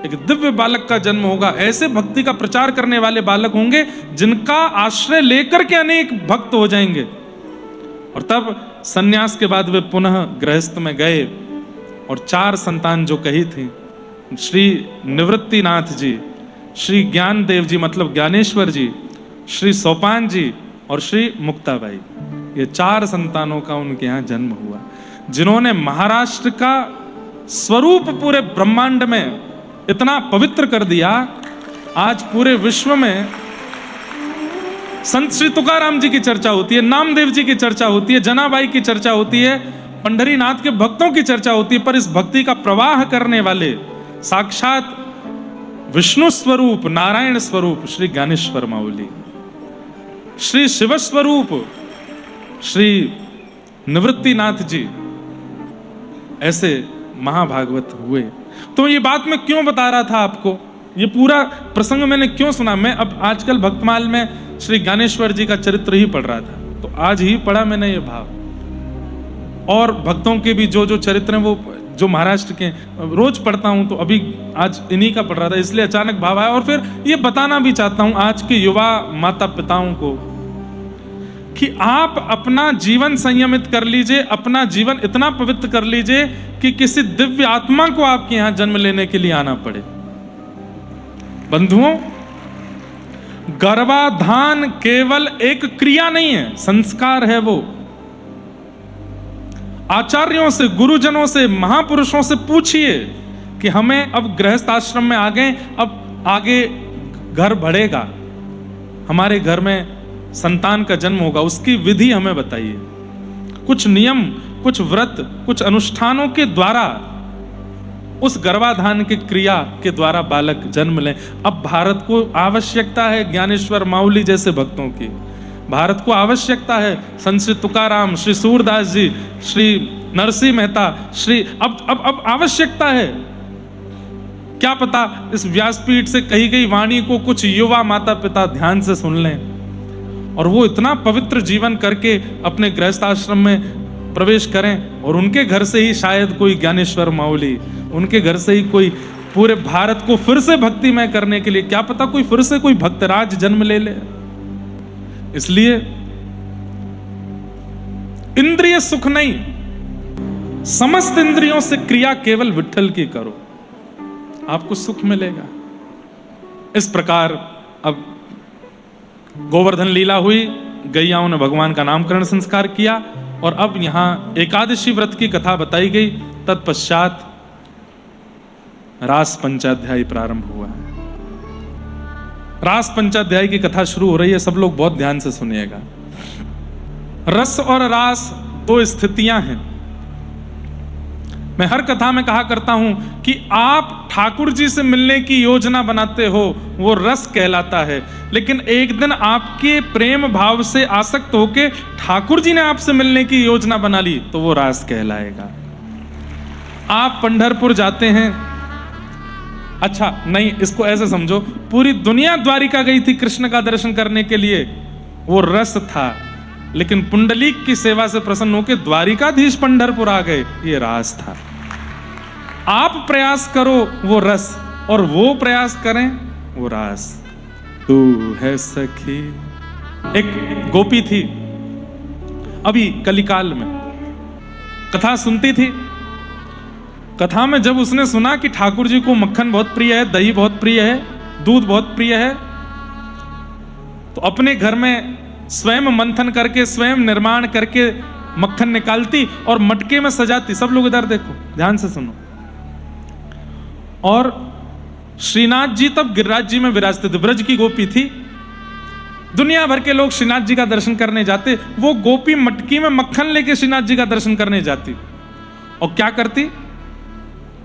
एक दिव्य बालक का जन्म होगा। ऐसे भक्ति का प्रचार करने वाले बालक होंगे जिनका आश्रय लेकर के अनेक भक्त हो जाएंगे। और तब सन्यास के बाद वे पुनः गृहस्थ में गए और 4 संतान जो कही थी, श्री निवृत्तिनाथ जी, श्री ज्ञानदेव जी मतलब ज्ञानेश्वर जी, श्री सोपान जी और श्री मुक्ताबाई, ये 4 संतानों का उनके यहाँ जन्म हुआ, जिन्होंने महाराष्ट्र का स्वरूप पूरे ब्रह्मांड में इतना पवित्र कर दिया। आज पूरे विश्व में संत श्री तुकाराम जी की चर्चा होती है, नामदेव जी की चर्चा होती है, जनाबाई की चर्चा होती है, पंढरीनाथ के भक्तों की चर्चा होती है, पर इस भक्ति का प्रवाह करने वाले साक्षात विष्णु स्वरूप, नारायण स्वरूप श्री ज्ञानेश्वर माऊली, श्री शिव स्वरूप श्री निवृत्तिनाथ जी, ऐसे महाभागवत हुए। तो ये बात मैं क्यों बता रहा था आपको, ये पूरा प्रसंग मैंने क्यों सुना? मैं अब आजकल भक्तमाल में श्री ज्ञानेश्वर जी का चरित्र ही पढ़ रहा था, तो आज ही पढ़ा मैंने ये भाव। और भक्तों के भी जो जो चरित्र हैं वो जो महाराष्ट्र के रोज पढ़ता हूं, तो अभी आज इन्हीं का पढ़ रहा था, इसलिए अचानक भाव आया। और फिर ये बताना भी चाहता हूं आज के युवा माता पिताओं को कि आप अपना जीवन संयमित कर लीजिए, अपना जीवन इतना पवित्र कर लीजिए कि किसी दिव्य आत्मा को आपके यहां जन्म लेने के लिए आना पड़े। बंधुओं, गर्भाधान केवल एक क्रिया नहीं है, संस्कार है वो। आचार्यों से, गुरुजनों से, महापुरुषों से पूछिए कि हमें अब गृहस्थ आश्रम में आ गए, अब आगे घर बढ़ेगा, हमारे घर में संतान का जन्म होगा, उसकी विधि हमें बताइए। कुछ नियम, कुछ व्रत, कुछ अनुष्ठानों के द्वारा उस गर्भाधान की क्रिया के द्वारा बालक जन्म लें। अब भारत को आवश्यकता है ज्ञानेश्वर माऊली जैसे भक्तों की, भारत को आवश्यकता है संत श्री तुकाराम, श्री सूरदास जी, श्री नरसिंह मेहता, श्री अब आवश्यकता है। क्या पता इस व्यासपीठ से कही गई वाणी को कुछ युवा माता पिता ध्यान से सुन लें और वो इतना पवित्र जीवन करके अपने गृहस्थ आश्रम में प्रवेश करें, और उनके घर से ही शायद कोई ज्ञानेश्वर माऊली, उनके घर से ही कोई पूरे भारत को फिर से भक्तिमय करने के लिए, क्या पता कोई फिर से कोई भक्तराज जन्म ले ले। इसलिए इंद्रिय सुख नहीं, समस्त इंद्रियों से क्रिया केवल विट्ठल की करो, आपको सुख मिलेगा। इस प्रकार अब गोवर्धन लीला हुई, गैयाओं ने भगवान का नामकरण संस्कार किया, और अब यहां एकादशी व्रत की कथा बताई गई। तत्पश्चात रास पंचाध्याय प्रारंभ हुआ। रास पंचाध्याय की कथा शुरू हो रही है, सब लोग बहुत ध्यान से सुनिएगा। रस और रास 2 स्थितियां हैं। मैं हर कथा में कहा करता हूं कि आप ठाकुर जी से मिलने की योजना बनाते हो, वो रस कहलाता है, लेकिन एक दिन आपके प्रेम भाव से आसक्त होके ठाकुर जी ने आपसे मिलने की योजना बना ली तो वो रास कहलाएगा। आप पंढरपुर जाते हैं, अच्छा नहीं, इसको ऐसे समझो, पूरी दुनिया द्वारिका गई थी कृष्ण का दर्शन करने के लिए, वो रस था, लेकिन पुंडलीक की सेवा से प्रसन्न होकर द्वारिकाधीश पंढरपुर आ गए, ये रास था। आप प्रयास करो वो रस, और वो प्रयास करें वो रास। तू है सखी, एक गोपी थी अभी कलिकाल में, कथा सुनती थी। कथा में जब उसने सुना कि ठाकुर जी को मक्खन बहुत प्रिय है, दही बहुत प्रिय है, दूध बहुत प्रिय है, तो अपने घर में स्वयं मंथन करके, स्वयं निर्माण करके मक्खन निकालती और मटके में सजाती। सब लोग इधर देखो, ध्यान से सुनो। और श्रीनाथ जी तब गिरिराज जी में विराजते थे, ब्रज की गोपी थी, दुनिया भर के लोग श्रीनाथ जी का दर्शन करने जाते, वो गोपी मटकी में मक्खन लेके श्रीनाथ जी का दर्शन करने जाती, और क्या करती,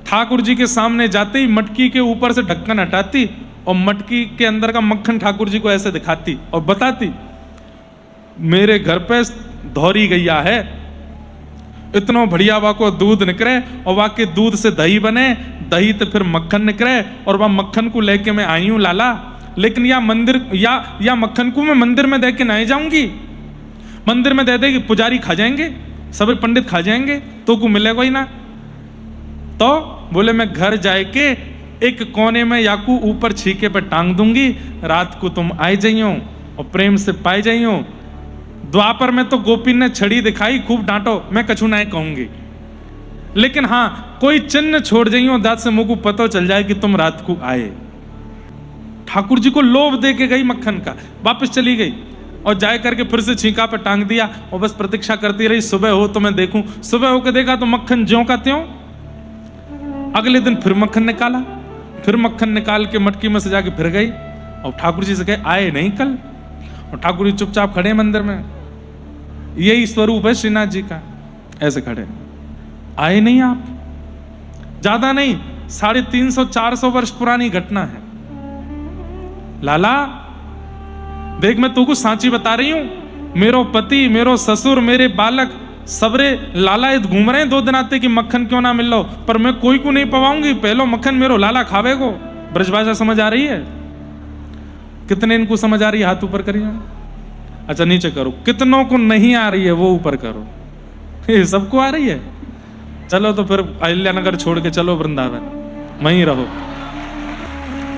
ठाकुर जी के सामने जाते ही मटकी के ऊपर से ढक्कन हटाती और मटकी के अंदर का मक्खन ठाकुर जी को ऐसे दिखाती और बताती, मेरे घर पे धौरी गैया है, इतना बढ़िया वा को दूध निकले और वा के दूध से दही बने, दही तो फिर मक्खन निकले और वह मक्खन को लेके मैं आई हूं लाला, लेकिन या मंदिर या मक्खन को मैं मंदिर में दे के नहीं जाऊंगी, मंदिर में दे देगी पुजारी खा जाएंगे, सभी पंडित खा जाएंगे, तो को मिलेगा ही ना। तो बोले मैं घर जाए के एक कोने में याकू ऊपर छीके पे टांग दूंगी, रात को तुम आए जाइयो और प्रेम से पाए जाइयो। द्वापर में तो गोपी ने छड़ी दिखाई, खूब डांटो, मैं कछु नहीं कहूंगी, लेकिन हाँ कोई चिन्ह छोड़ जाइयो दांत से मुंह को पता चल जाए कि तुम रात को आए। ठाकुर जी को लोभ दे के गई मक्खन का, वापस चली गई और जाए करके फिर से छीका पे टांग दिया और बस प्रतीक्षा करती रही सुबह हो तो मैं देखूं। सुबह होकर देखा तो मक्खन ज्यों का त्यों। अगले दिन फिर मक्खन निकाला, फिर मक्खन निकाल के मटकी में सजा के फिर गई और ठाकुर जी से कहे आए नहीं कल, और ठाकुर जी चुपचाप खड़े मंदिर में। यही स्वरूप है श्रीनाथ जी का, ऐसे खड़े, आए नहीं आप। ज्यादा नहीं, 350-400 वर्ष पुरानी घटना है। लाला देख मैं तुमको सांची बता रही हूं, मेरो पति, मेरो ससुर, मेरे बालक सबरे लालायत घूम रहे हैं 2 दिन आते कि मक्खन क्यों ना मिल लो, पर मैं कोई को नहीं पवाऊंगी, पहलो मक्खन मेरो लाला खावे को। ब्रजभाषा समझ आ रही है? कितने इनको समझ आ रही है? हाथ ऊपर करिए। अच्छा नीचे करो। कितनों को नहीं आ रही है वो ऊपर करो। ये सबको आ रही है? चलो तो फिर अहिल्यानगर छोड़ के चलो वृंदावन, वहीं रहो।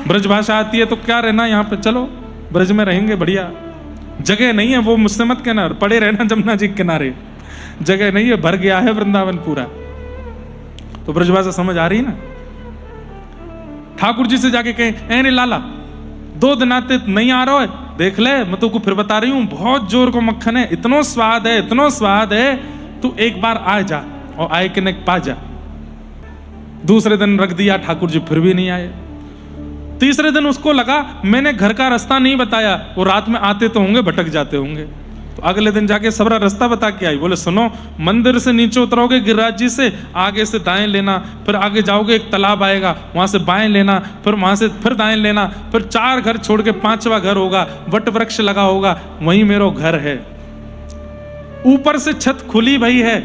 ब्रजभाषा आती है तो क्या रहना यहाँ पे, चलो ब्रज में रहेंगे, बढ़िया जगह नहीं है, वो मुझसे मत कहना, पड़े रहना जमुना जी के किनारे, जगह नहीं है, भर गया है वृंदावन पूरा। तो ब्रजभाषा समझ आ रही ना। ठाकुर जी से जाके कहे ए लाला 2 दिन आते नहीं आ रहा है, देख ले मैं तुमको फिर बता रही हूं, बहुत जोर को मक्खन है, इतना स्वाद है, इतना स्वाद है, तू एक बार आ जा और आए के न पा जा। दूसरे दिन रख दिया, ठाकुर जी फिर भी नहीं आए। तीसरे दिन उसको लगा मैंने घर का रास्ता नहीं बताया, वो रात में आते तो होंगे, भटक जाते होंगे। तो अगले दिन जाके सबरा रास्ता बता के आई। बोले सुनो, मंदिर से नीचे उतरोगे गिरिराज जी से, आगे से दाएं लेना, फिर आगे जाओगे एक तालाब आएगा, वहां से बाएं लेना, फिर वहां से फिर दाएं लेना, फिर 4 घर छोड़ के 5वां घर होगा, वट वृक्ष लगा होगा, वहीं मेरा घर है। ऊपर से छत खुली भई है,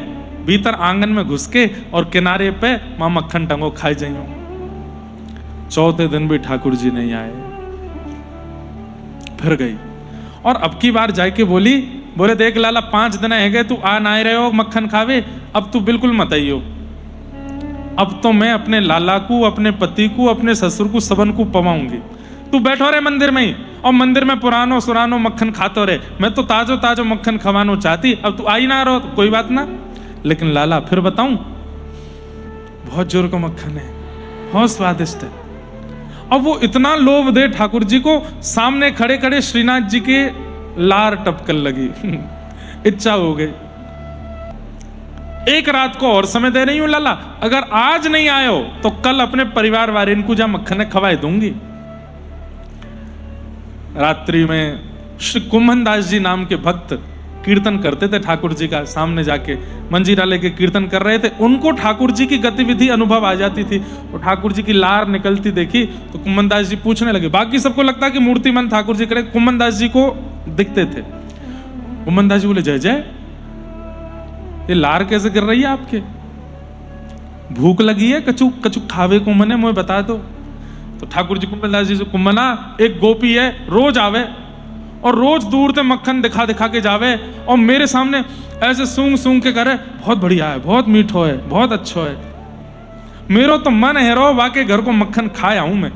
भीतर आंगन में घुस के और किनारे पे मां मक्खन टंगो खाई जाइयो। चौथे दिन भी ठाकुर जी नहीं आए, फिर गई और अब की बार जाके बोले देख लाला 5 दिन है गए, तू आ ना रहे हो मक्खन खावे, अब तू बिल्कुल मत आइयो। अब तो मैं अपने लाला को, अपने पति को, अपने ससुर को, सबन को पवाऊंगी। तू बैठो रहे मंदिर में ही और मंदिर में पुरानो सुरानो मक्खन खातो रहे, मैं तो ताजो ताजो मक्खन खवानो चाहती, अब तू आई ना रहो तो कोई बात ना, लेकिन लाला फिर बताऊं, बहुत जोर का मक्खन है, बहुत स्वादिष्ट है। अब वो इतना लोभ दे ठाकुर जी को, सामने खड़े खड़े श्रीनाथ जी के लार टपकन लगी। इच्छा हो गई। एक रात को और समय दे रही हूं लाला, अगर आज नहीं आए हो तो कल अपने परिवार वाले इनको जा मक्खन खवाए दूंगी। रात्रि में श्री कुंभन दास जी नाम के भक्त कीर्तन करते थे ठाकुर जी का, सामने जाके मंजीरा लेके कीर्तन कर रहे थे। उनको ठाकुर जी की गतिविधि अनुभव आ जाती थी, और ठाकुर जी की लार निकलती देखी तो कुंभन दास जी पूछने लगे। बाकी सबको लगता कि मूर्तिमान ठाकुर जी करे, कुंभन दास जी को दिखते थे। कुंभन दास जी बोले जय जय, ये लार कैसे गिर रही है आपके? भूख लगी है, कछु कछु खावे को मने मुझे बता दो। तो ठाकुर जी कुंभन दास जी से, कुंभना एक गोपी है, रोज आवे और रोज दूर से मक्खन दिखा दिखा के जावे और मेरे सामने ऐसे सूंघ सूंघ के करे, बहुत बढ़िया है, बहुत मीठो है, बहुत अच्छो है। मेरो तो मन है रो वाके घर को मक्खन खाया हूं मैं।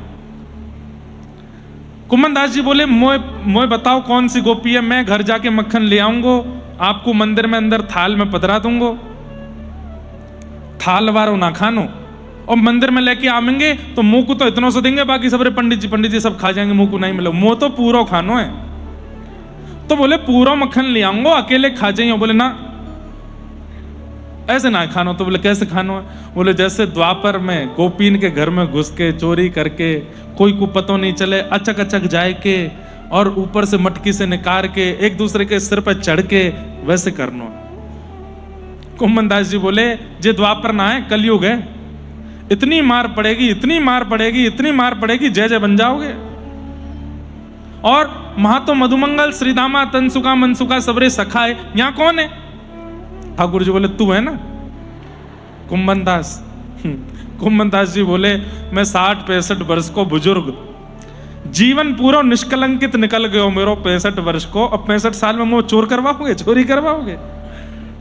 कुंभन दास जी बोले मोए बताओ कौन सी गोपी है, मैं घर जाके मक्खन ले आऊंगो, आपको मंदिर में अंदर थाल में पधरा दूंगो, थाल वारो ना खानो, और मंदिर में लेके आवेंगे तो मुंह को तो इतना सा देंगे, बाकी सबरे पंडित जी सब खा जाएंगे, मुंह को नहीं मिले, मुंह तो पूरा खानो है। तो बोले पूरा मक्खन ले आऊंगो, अकेले खा जाइयो। बोले ना ऐसे ना खानो। तो बोले कैसे खानो है? बोले जैसे द्वापर में गोपीन के घर में घुस के चोरी करके, कोई को पतो नहीं चले, अचक अचक जाए के और ऊपर से मटकी से निकाल के एक दूसरे के सिर पर चढ़ के, वैसे करनो। कुंभन दास जी बोले जे द्वापर ना है, कलयुग है, इतनी मार पड़ेगी, इतनी मार पड़ेगी, इतनी मार पड़ेगी, जय जय बन जाओगे। और महातो मधुमंगल, श्रीदामा, तनसुका, मनसुका सबरे सखा है, यहां कौन है? ठाकुर जी बोले तू है ना, कुंभन दास कुंभन दास जी बोले, मैं 60-65 वर्ष को बुजुर्ग, जीवन पूरा निष्कलंकित निकल गयो मेरो 65 वर्ष को, अब 65 साल में मुझे चोर करवाओगे, चोरी करवाओगे?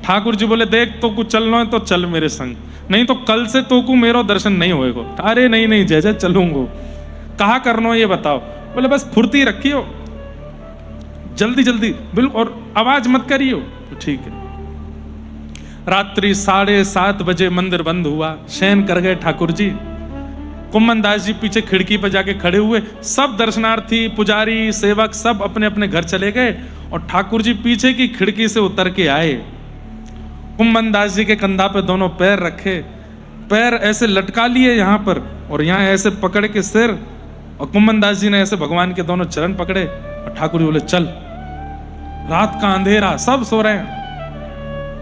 ठाकुर जी बोले, देख तो कुछ चलना है तो चल मेरे संग, नहीं तो कल से तो को मेरो दर्शन नहीं होएगा। अरे नहीं नहीं जय जय चलूंगो, कहा करना ये बताओ? बोले बस फुर्ती रखियो, जल्दी जल्दी बिल्कुल, और आवाज मत करियो। तो ठीक है। रात्रि 7:30 बजे मंदिर बंद हुआ, शयन कर गए ठाकुर जी। कुंभन दास जी पीछे खिड़की पर जाके खड़े हुए, सब दर्शनार्थी, पुजारी, सेवक सब अपने अपने घर चले गए और ठाकुर जी पीछे की खिड़की से उतर के आए। कुंभन दास जी के कंधा पे दोनों पैर रखे, पैर ऐसे लटका लिए यहाँ पर और यहाँ ऐसे पकड़ के सिर, और कुंभन दास जी ने ऐसे भगवान के दोनों चरण पकड़े और ठाकुर जी बोले, चल, रात का अंधेरा, सब सो रहे हैं,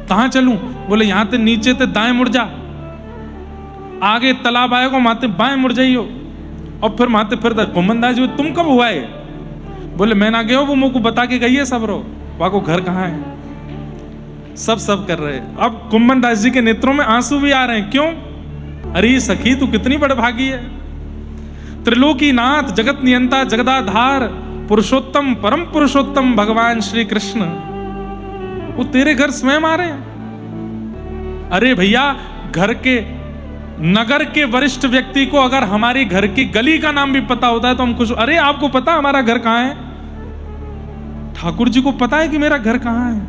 कहां चलूं? बोले, यहां ते नीचे ते दाएं मुड़ जा, आगे तालाब आएगा, माते बाएं मुड़ जाइयो, और फिर माते फिर कुंभन दास जी, तुम कब हुआ है? बोले, मैं ना गया, वो मुझको बता के गई है सब रो, वहां को घर कहाँ है? सब कर रहे। अब कुंभन दास जी के नेत्रों में आंसू भी आ रहे हैं। क्यों? अरे सखी, तू कितनी बड़भागी है, त्रिलोकीनाथ, जगत नियंता, जगदाधार, पुरुषोत्तम, परम पुरुषोत्तम भगवान श्री कृष्ण, वो तेरे घर स्वयं आ रहे हैं। अरे भैया, घर के, नगर के वरिष्ठ व्यक्ति को अगर हमारी घर की गली का नाम भी पता होता है तो हम खुश, अरे आपको पता हमारा घर कहां है? ठाकुर जी को पता है कि मेरा घर कहां है।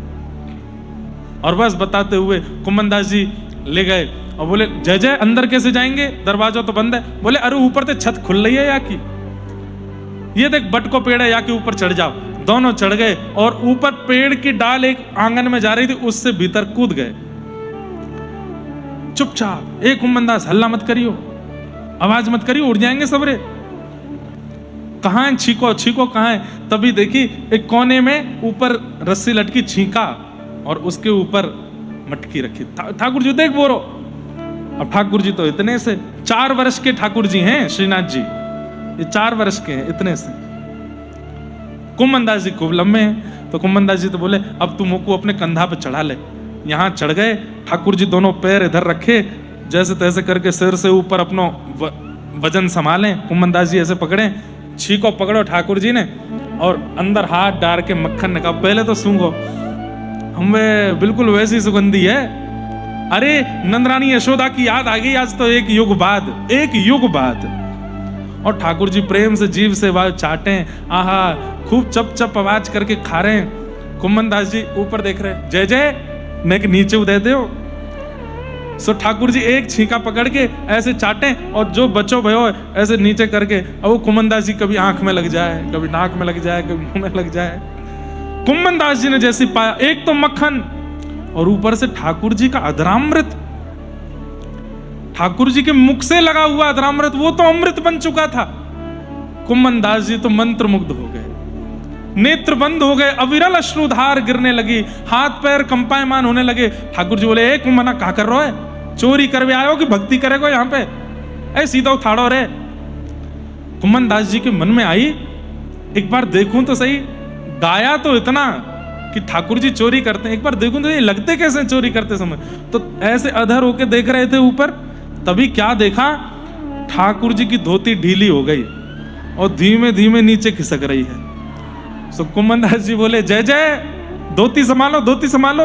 और बस बताते हुए कुंभन दास जी ले गए और बोले, जय जय अंदर कैसे जाएंगे, दरवाजा तो बंद है। बोले, अरे ऊपर से छत खुल रही है या की, ये देख बट को पेड़ है, या के ऊपर चढ़ जाओ। दोनों चढ़ गए और ऊपर पेड़ की डाल एक आंगन में जा रही थी, उससे भीतर कूद गए। चुपचाप, एक कुंभन दास हल्ला मत करियो, आवाज मत करियो, उड़ जाएंगे सबरे। कहां है छीको, छीको कहां है? तभी देखी एक कोने में ऊपर रस्सी लटकी, छींका और उसके ऊपर मटकी रखी। ठाकुर जी देख बोरो। अब ठाकुर जी तो इतने से 4 वर्ष के ठाकुर जी हैं, श्रीनाथ जी ये 4 वर्ष के हैं, इतने से। कुंभन दास जी खूब लंबे हैं, तो कुंभन दास जी तो बोले, अब तुम को अपने कंधा पे चढ़ा ले। यहाँ चढ़ गए, ठाकुर जी दोनों पैर इधर रखे, जैसे तैसे करके सिर से ऊपर अपना वजन संभालें। कुंभन दास जी ऐसे पकड़े, छीको पकड़ो ठाकुर जी ने, और अंदर हाथ डाल के मक्खन निकाल, पहले तो सूंघो, हमें बिल्कुल वैसी सुगंधी है। अरे नंदरानी यशोदा की याद आ गई आज तो, एक युग बाद। और ठाकुर जी प्रेम से जीभ से आवाज चाटे, आहा, खूब चप चप आवाज करके खा रहे हैं। कुंभन दास जी ऊपर देख रहे हैं, जय जय मैं कि नीचे उदय दो। सो ठाकुर जी एक छींका पकड़ के ऐसे चाटे, और जो बचो भयो ऐसे नीचे करके, और वो कुंभन दास जी कभी आंख में लग जाए, कभी नाक में लग जाए, कभी मुंह में लग जाए। कुंभन दास जी ने जैसे पाया, एक तो मक्खन और ऊपर से ठाकुर जी का अधरामृत, ठाकुर जी के मुख से लगा हुआ अधरामृत, वो तो अमृत बन चुका था। कुंभन दास जी तो मंत्र मुग्ध हो गए, नेत्र बंद हो गए, अविरल अश्रुधार गिरने लगी, हाथ पैर कंपायमान होने लगे। ठाकुर जी बोले, एक मना क्या कर रहे हो? चोरी करवे आयो कि भक्ति करेगो यहाँ पे? ऐ सीधा उठाड़ो रे। कुंभन दास जी के मन में आई, एक बार देखूं तो सही, गाया तो इतना कि ठाकुर जी चोरी करते हैं, एक बार देखूं तो ये लगते कैसे चोरी करते समय। तो ऐसे अधर होके देख रहे थे ऊपर, तभी क्या देखा, ठाकुर जी की धोती ढीली हो गई और धीमे धीमे नीचे खिसक रही है। सो कुंभन दास जी बोले, जय जय धोती संभालो, धोती संभालो,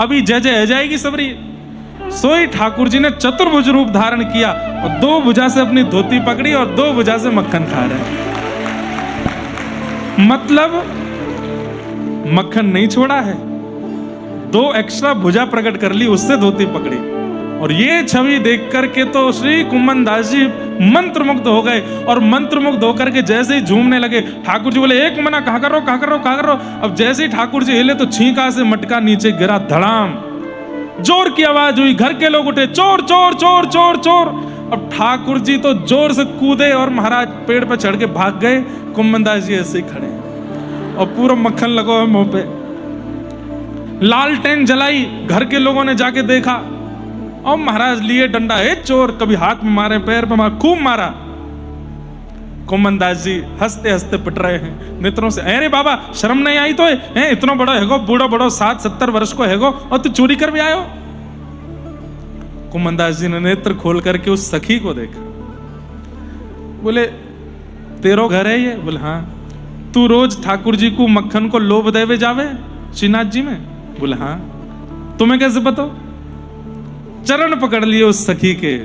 अभी जय जय हो जाएगी सबरी। सोई ठाकुर जी ने चतुर्भुज रूप धारण किया और 2 भुजा से अपनी धोती पकड़ी और 2 भुजा से मक्खन खा रहे। मतलब मक्खन नहीं छोड़ा है, 2 एक्स्ट्रा भुजा प्रकट कर ली, उससे धोती पकड़ी। और ये छवि देख करके तो श्री कुंभन दास जी मंत्रमुग्ध हो गए, और मंत्रमुग्ध होकर के जैसे ही झूमने लगे, ठाकुर जी बोले, एक मना कहाँ कर रहे हो। अब जैसे ही ठाकुर जी हिले तो छींका से मटका नीचे गिरा, धड़ाम, जोर की आवाज हुई, घर के लोग उठे, चोर चोर चोर चोर चोर। अब ठाकुर जी तो जोर से कूदे और महाराज पेड़ पर चढ़ के भाग गए। कुंभन दास जी ऐसे ही खड़े और पूरा मक्खन लगो है मुंह पे। लालटेन जलाई, घर के लोगों ने जाके देखा और महाराज लिए डंडा, हे चोर, कभी हाथ में मारे, पैर पे मारे, खूब मारा। कुंभन दास जी हंसते हंसते पिट रहे हैं नेत्रों से, अरे बाबा शर्म नहीं आई तो है, इतना बड़ा हैगो, बूढ़ा बड़ो 60-70 वर्ष को हैगो और तू चोरी कर भी आयो। कुमनदास जी ने नेत्र खोल करके उस सखी को देखा। बोले तेरो घर है ये? बोले हाँ। तू रोज ठाकुर जी को मक्खन को लोभ देवे जावे श्रीनाथ जी में? बोले हाँ। तुम्हें कैसे पता? चरण पकड़ लिए उस सखी के,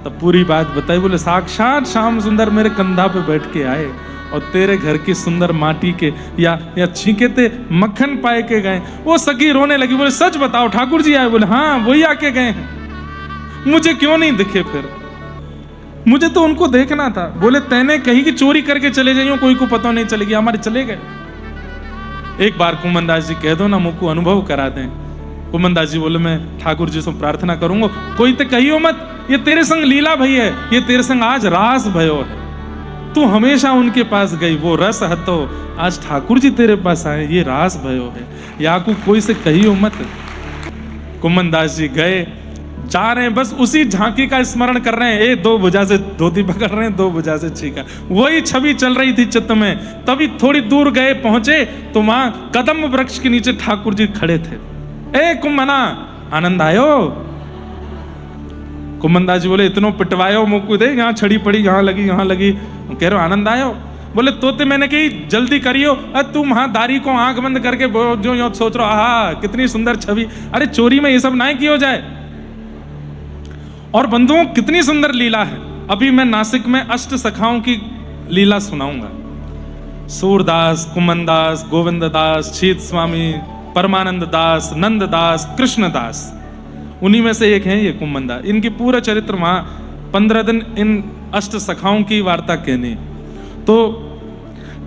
तब पूरी बात बताई। बोले साक्षात श्याम सुंदर मेरे कंधा पे बैठ के आए और तेरे घर की सुंदर माटी के या छींके ते मक्खन पाए के गए। वो सखी रोने लगी। बोले सच बताओ ठाकुर जी आए? बोले हाँ वही आके गए हैं। मुझे क्यों नहीं दिखे? फिर मुझे तो उनको देखना था। बोले तैने कहीं की चोरी करके चले जाइयो, कोई को पता नहीं चलेगी, हमारे चले गए। एक बार कुमनदास जी कह दो ना, मुझको अनुभव करा दें। कुमनदास जी बोले मैं ठाकुर जी से प्रार्थना करूंगा, कोई तो कहियो मत ये तेरे संग लीला भई है, ये तेरे संग आज रास भयो है। तू हमेशा उनके पास गई, वो रस हतो, आज ठाकुर जी तेरे पास आए, ये रास भयो है, या को कोई से कहियो मत। कुमनदास जी गए, जा रहे हैं, बस उसी झांकी का स्मरण कर रहे हैं। एक दो भुजा से धोती पकड़ रहे हैं, दो भुजा से छीका, वही छवि चल रही थी चित्त में। तभी थोड़ी दूर गए, पहुंचे तो वहां कदम वृक्ष के नीचे ठाकुर जी खड़े थे। ए कुमना, आनंद आयो? कुमनदास जी बोले इतनो पिटवायो मुझको, दे यहाँ छड़ी पड़ी, यहाँ लगी, कह रहे आनंद आयो? बोले तोते मैंने कही जल्दी करियो, तुम वहां दारी को आंख बंद करके जो यो सोच रहे हो, आहा कितनी सुंदर छवि, अरे चोरी में ये सब ना किया जाए। और बंधुओं कितनी सुंदर लीला है। अभी मैं नासिक में अष्ट सखाओं की लीला सुनाऊंगा। सूरदास, कुमनदास, गोविंददास, शीत स्वामी, परमानंद दास, नंददास, कृष्णदास, उन्हीं में से एक है ये कुमनदास। इनकी पूरा चरित्र वहां 15 दिन इन अष्ट सखाओं की वार्ता कहनी। तो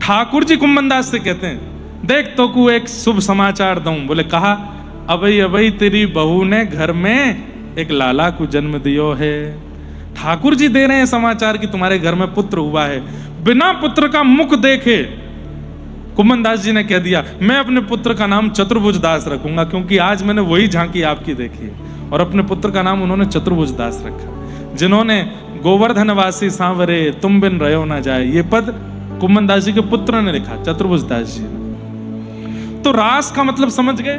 ठाकुर जी कुमनदास से कहते हैं देख तो को एक शुभ समाचार दूं। बोले कहा? अबई तेरी बहू ने घर में एक लाला को जन्म दियो है। ठाकुर जी दे रहे हैं समाचार कि तुम्हारे घर में पुत्र हुआ है। बिना पुत्र का मुख देखे कुमनदास जी ने कह दिया मैं अपने पुत्र का नाम चतुर्भुज दास रखूंगा, क्योंकि आज मैंने वही झांकी आपकी देखी है। और अपने पुत्र का नाम उन्होंने चतुर्भुज दास रखा, जिन्होंने गोवर्धनवासी सांवरे तुम बिन रहो ना जाए, ये पद कुमनदास जी के पुत्र ने लिखा, चतुर्भुज दास जी ने। तो रास का मतलब समझ गए?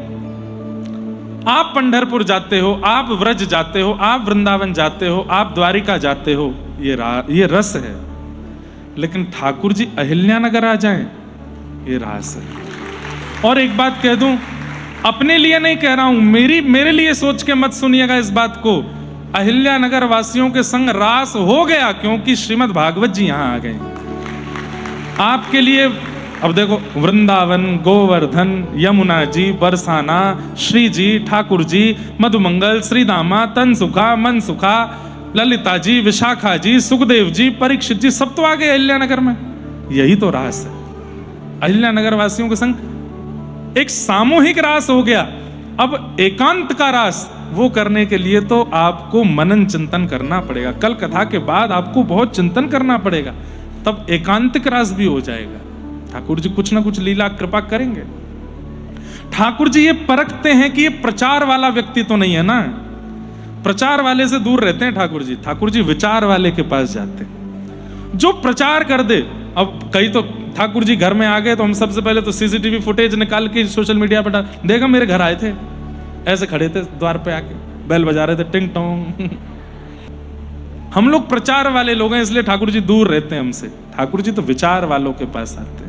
आप पंढरपुर जाते हो, आप व्रज जाते हो, आप वृंदावन जाते हो, आप द्वारिका जाते हो, ये रस है। लेकिन ठाकुर जी अहिल्यानगर आ जाएं, ये रास है। और एक बात कह दूं, अपने लिए नहीं कह रहा हूं, मेरे लिए सोच के मत सुनिएगा इस बात को। अहिल्यानगर वासियों के संग रास हो गया, क्योंकि श्रीमद् भागवत जी यहां आ गए आपके लिए। अब देखो, वृंदावन, गोवर्धन, यमुना जी, बरसाना, श्री जी, ठाकुर जी, मधुमंगल, श्रीदामा, तनसुखा, मनसुखा, ललिता जी, विशाखा जी, सुखदेव जी, परीक्षित जी, सब तो आ गए अहिल्यानगर में। यही तो रास है। अहिल्यानगर वासियों के संग एक सामूहिक रास हो गया। अब एकांत का रास वो करने के लिए तो आपको मनन चिंतन करना पड़ेगा। कल कथा के बाद आपको बहुत चिंतन करना पड़ेगा, तब एकांतिक रास भी हो जाएगा। ठाकुर जी कुछ ना कुछ लीला कृपा करेंगे। ठाकुर जी ये परखते हैं कि ये प्रचार वाला व्यक्ति तो नहीं है ना, प्रचार वाले से दूर रहते हैं ठाकुर जी। ठाकुर जी विचार वाले के पास जाते हैं, जो प्रचार कर दे। अब कई तो ठाकुर जी घर में आ गए तो हम सबसे पहले तो सीसीटीवी फुटेज निकाल के सोशल मीडिया पर डाल, देखा मेरे घर आए थे, ऐसे खड़े थे द्वार पे आके, बेल बजा रहे थे, टिंग टोंग। हम लोग प्रचार वाले लोग हैं, इसलिए ठाकुर जी दूर रहते हैं हमसे। ठाकुर जी तो विचार वालों के पास आते हैं।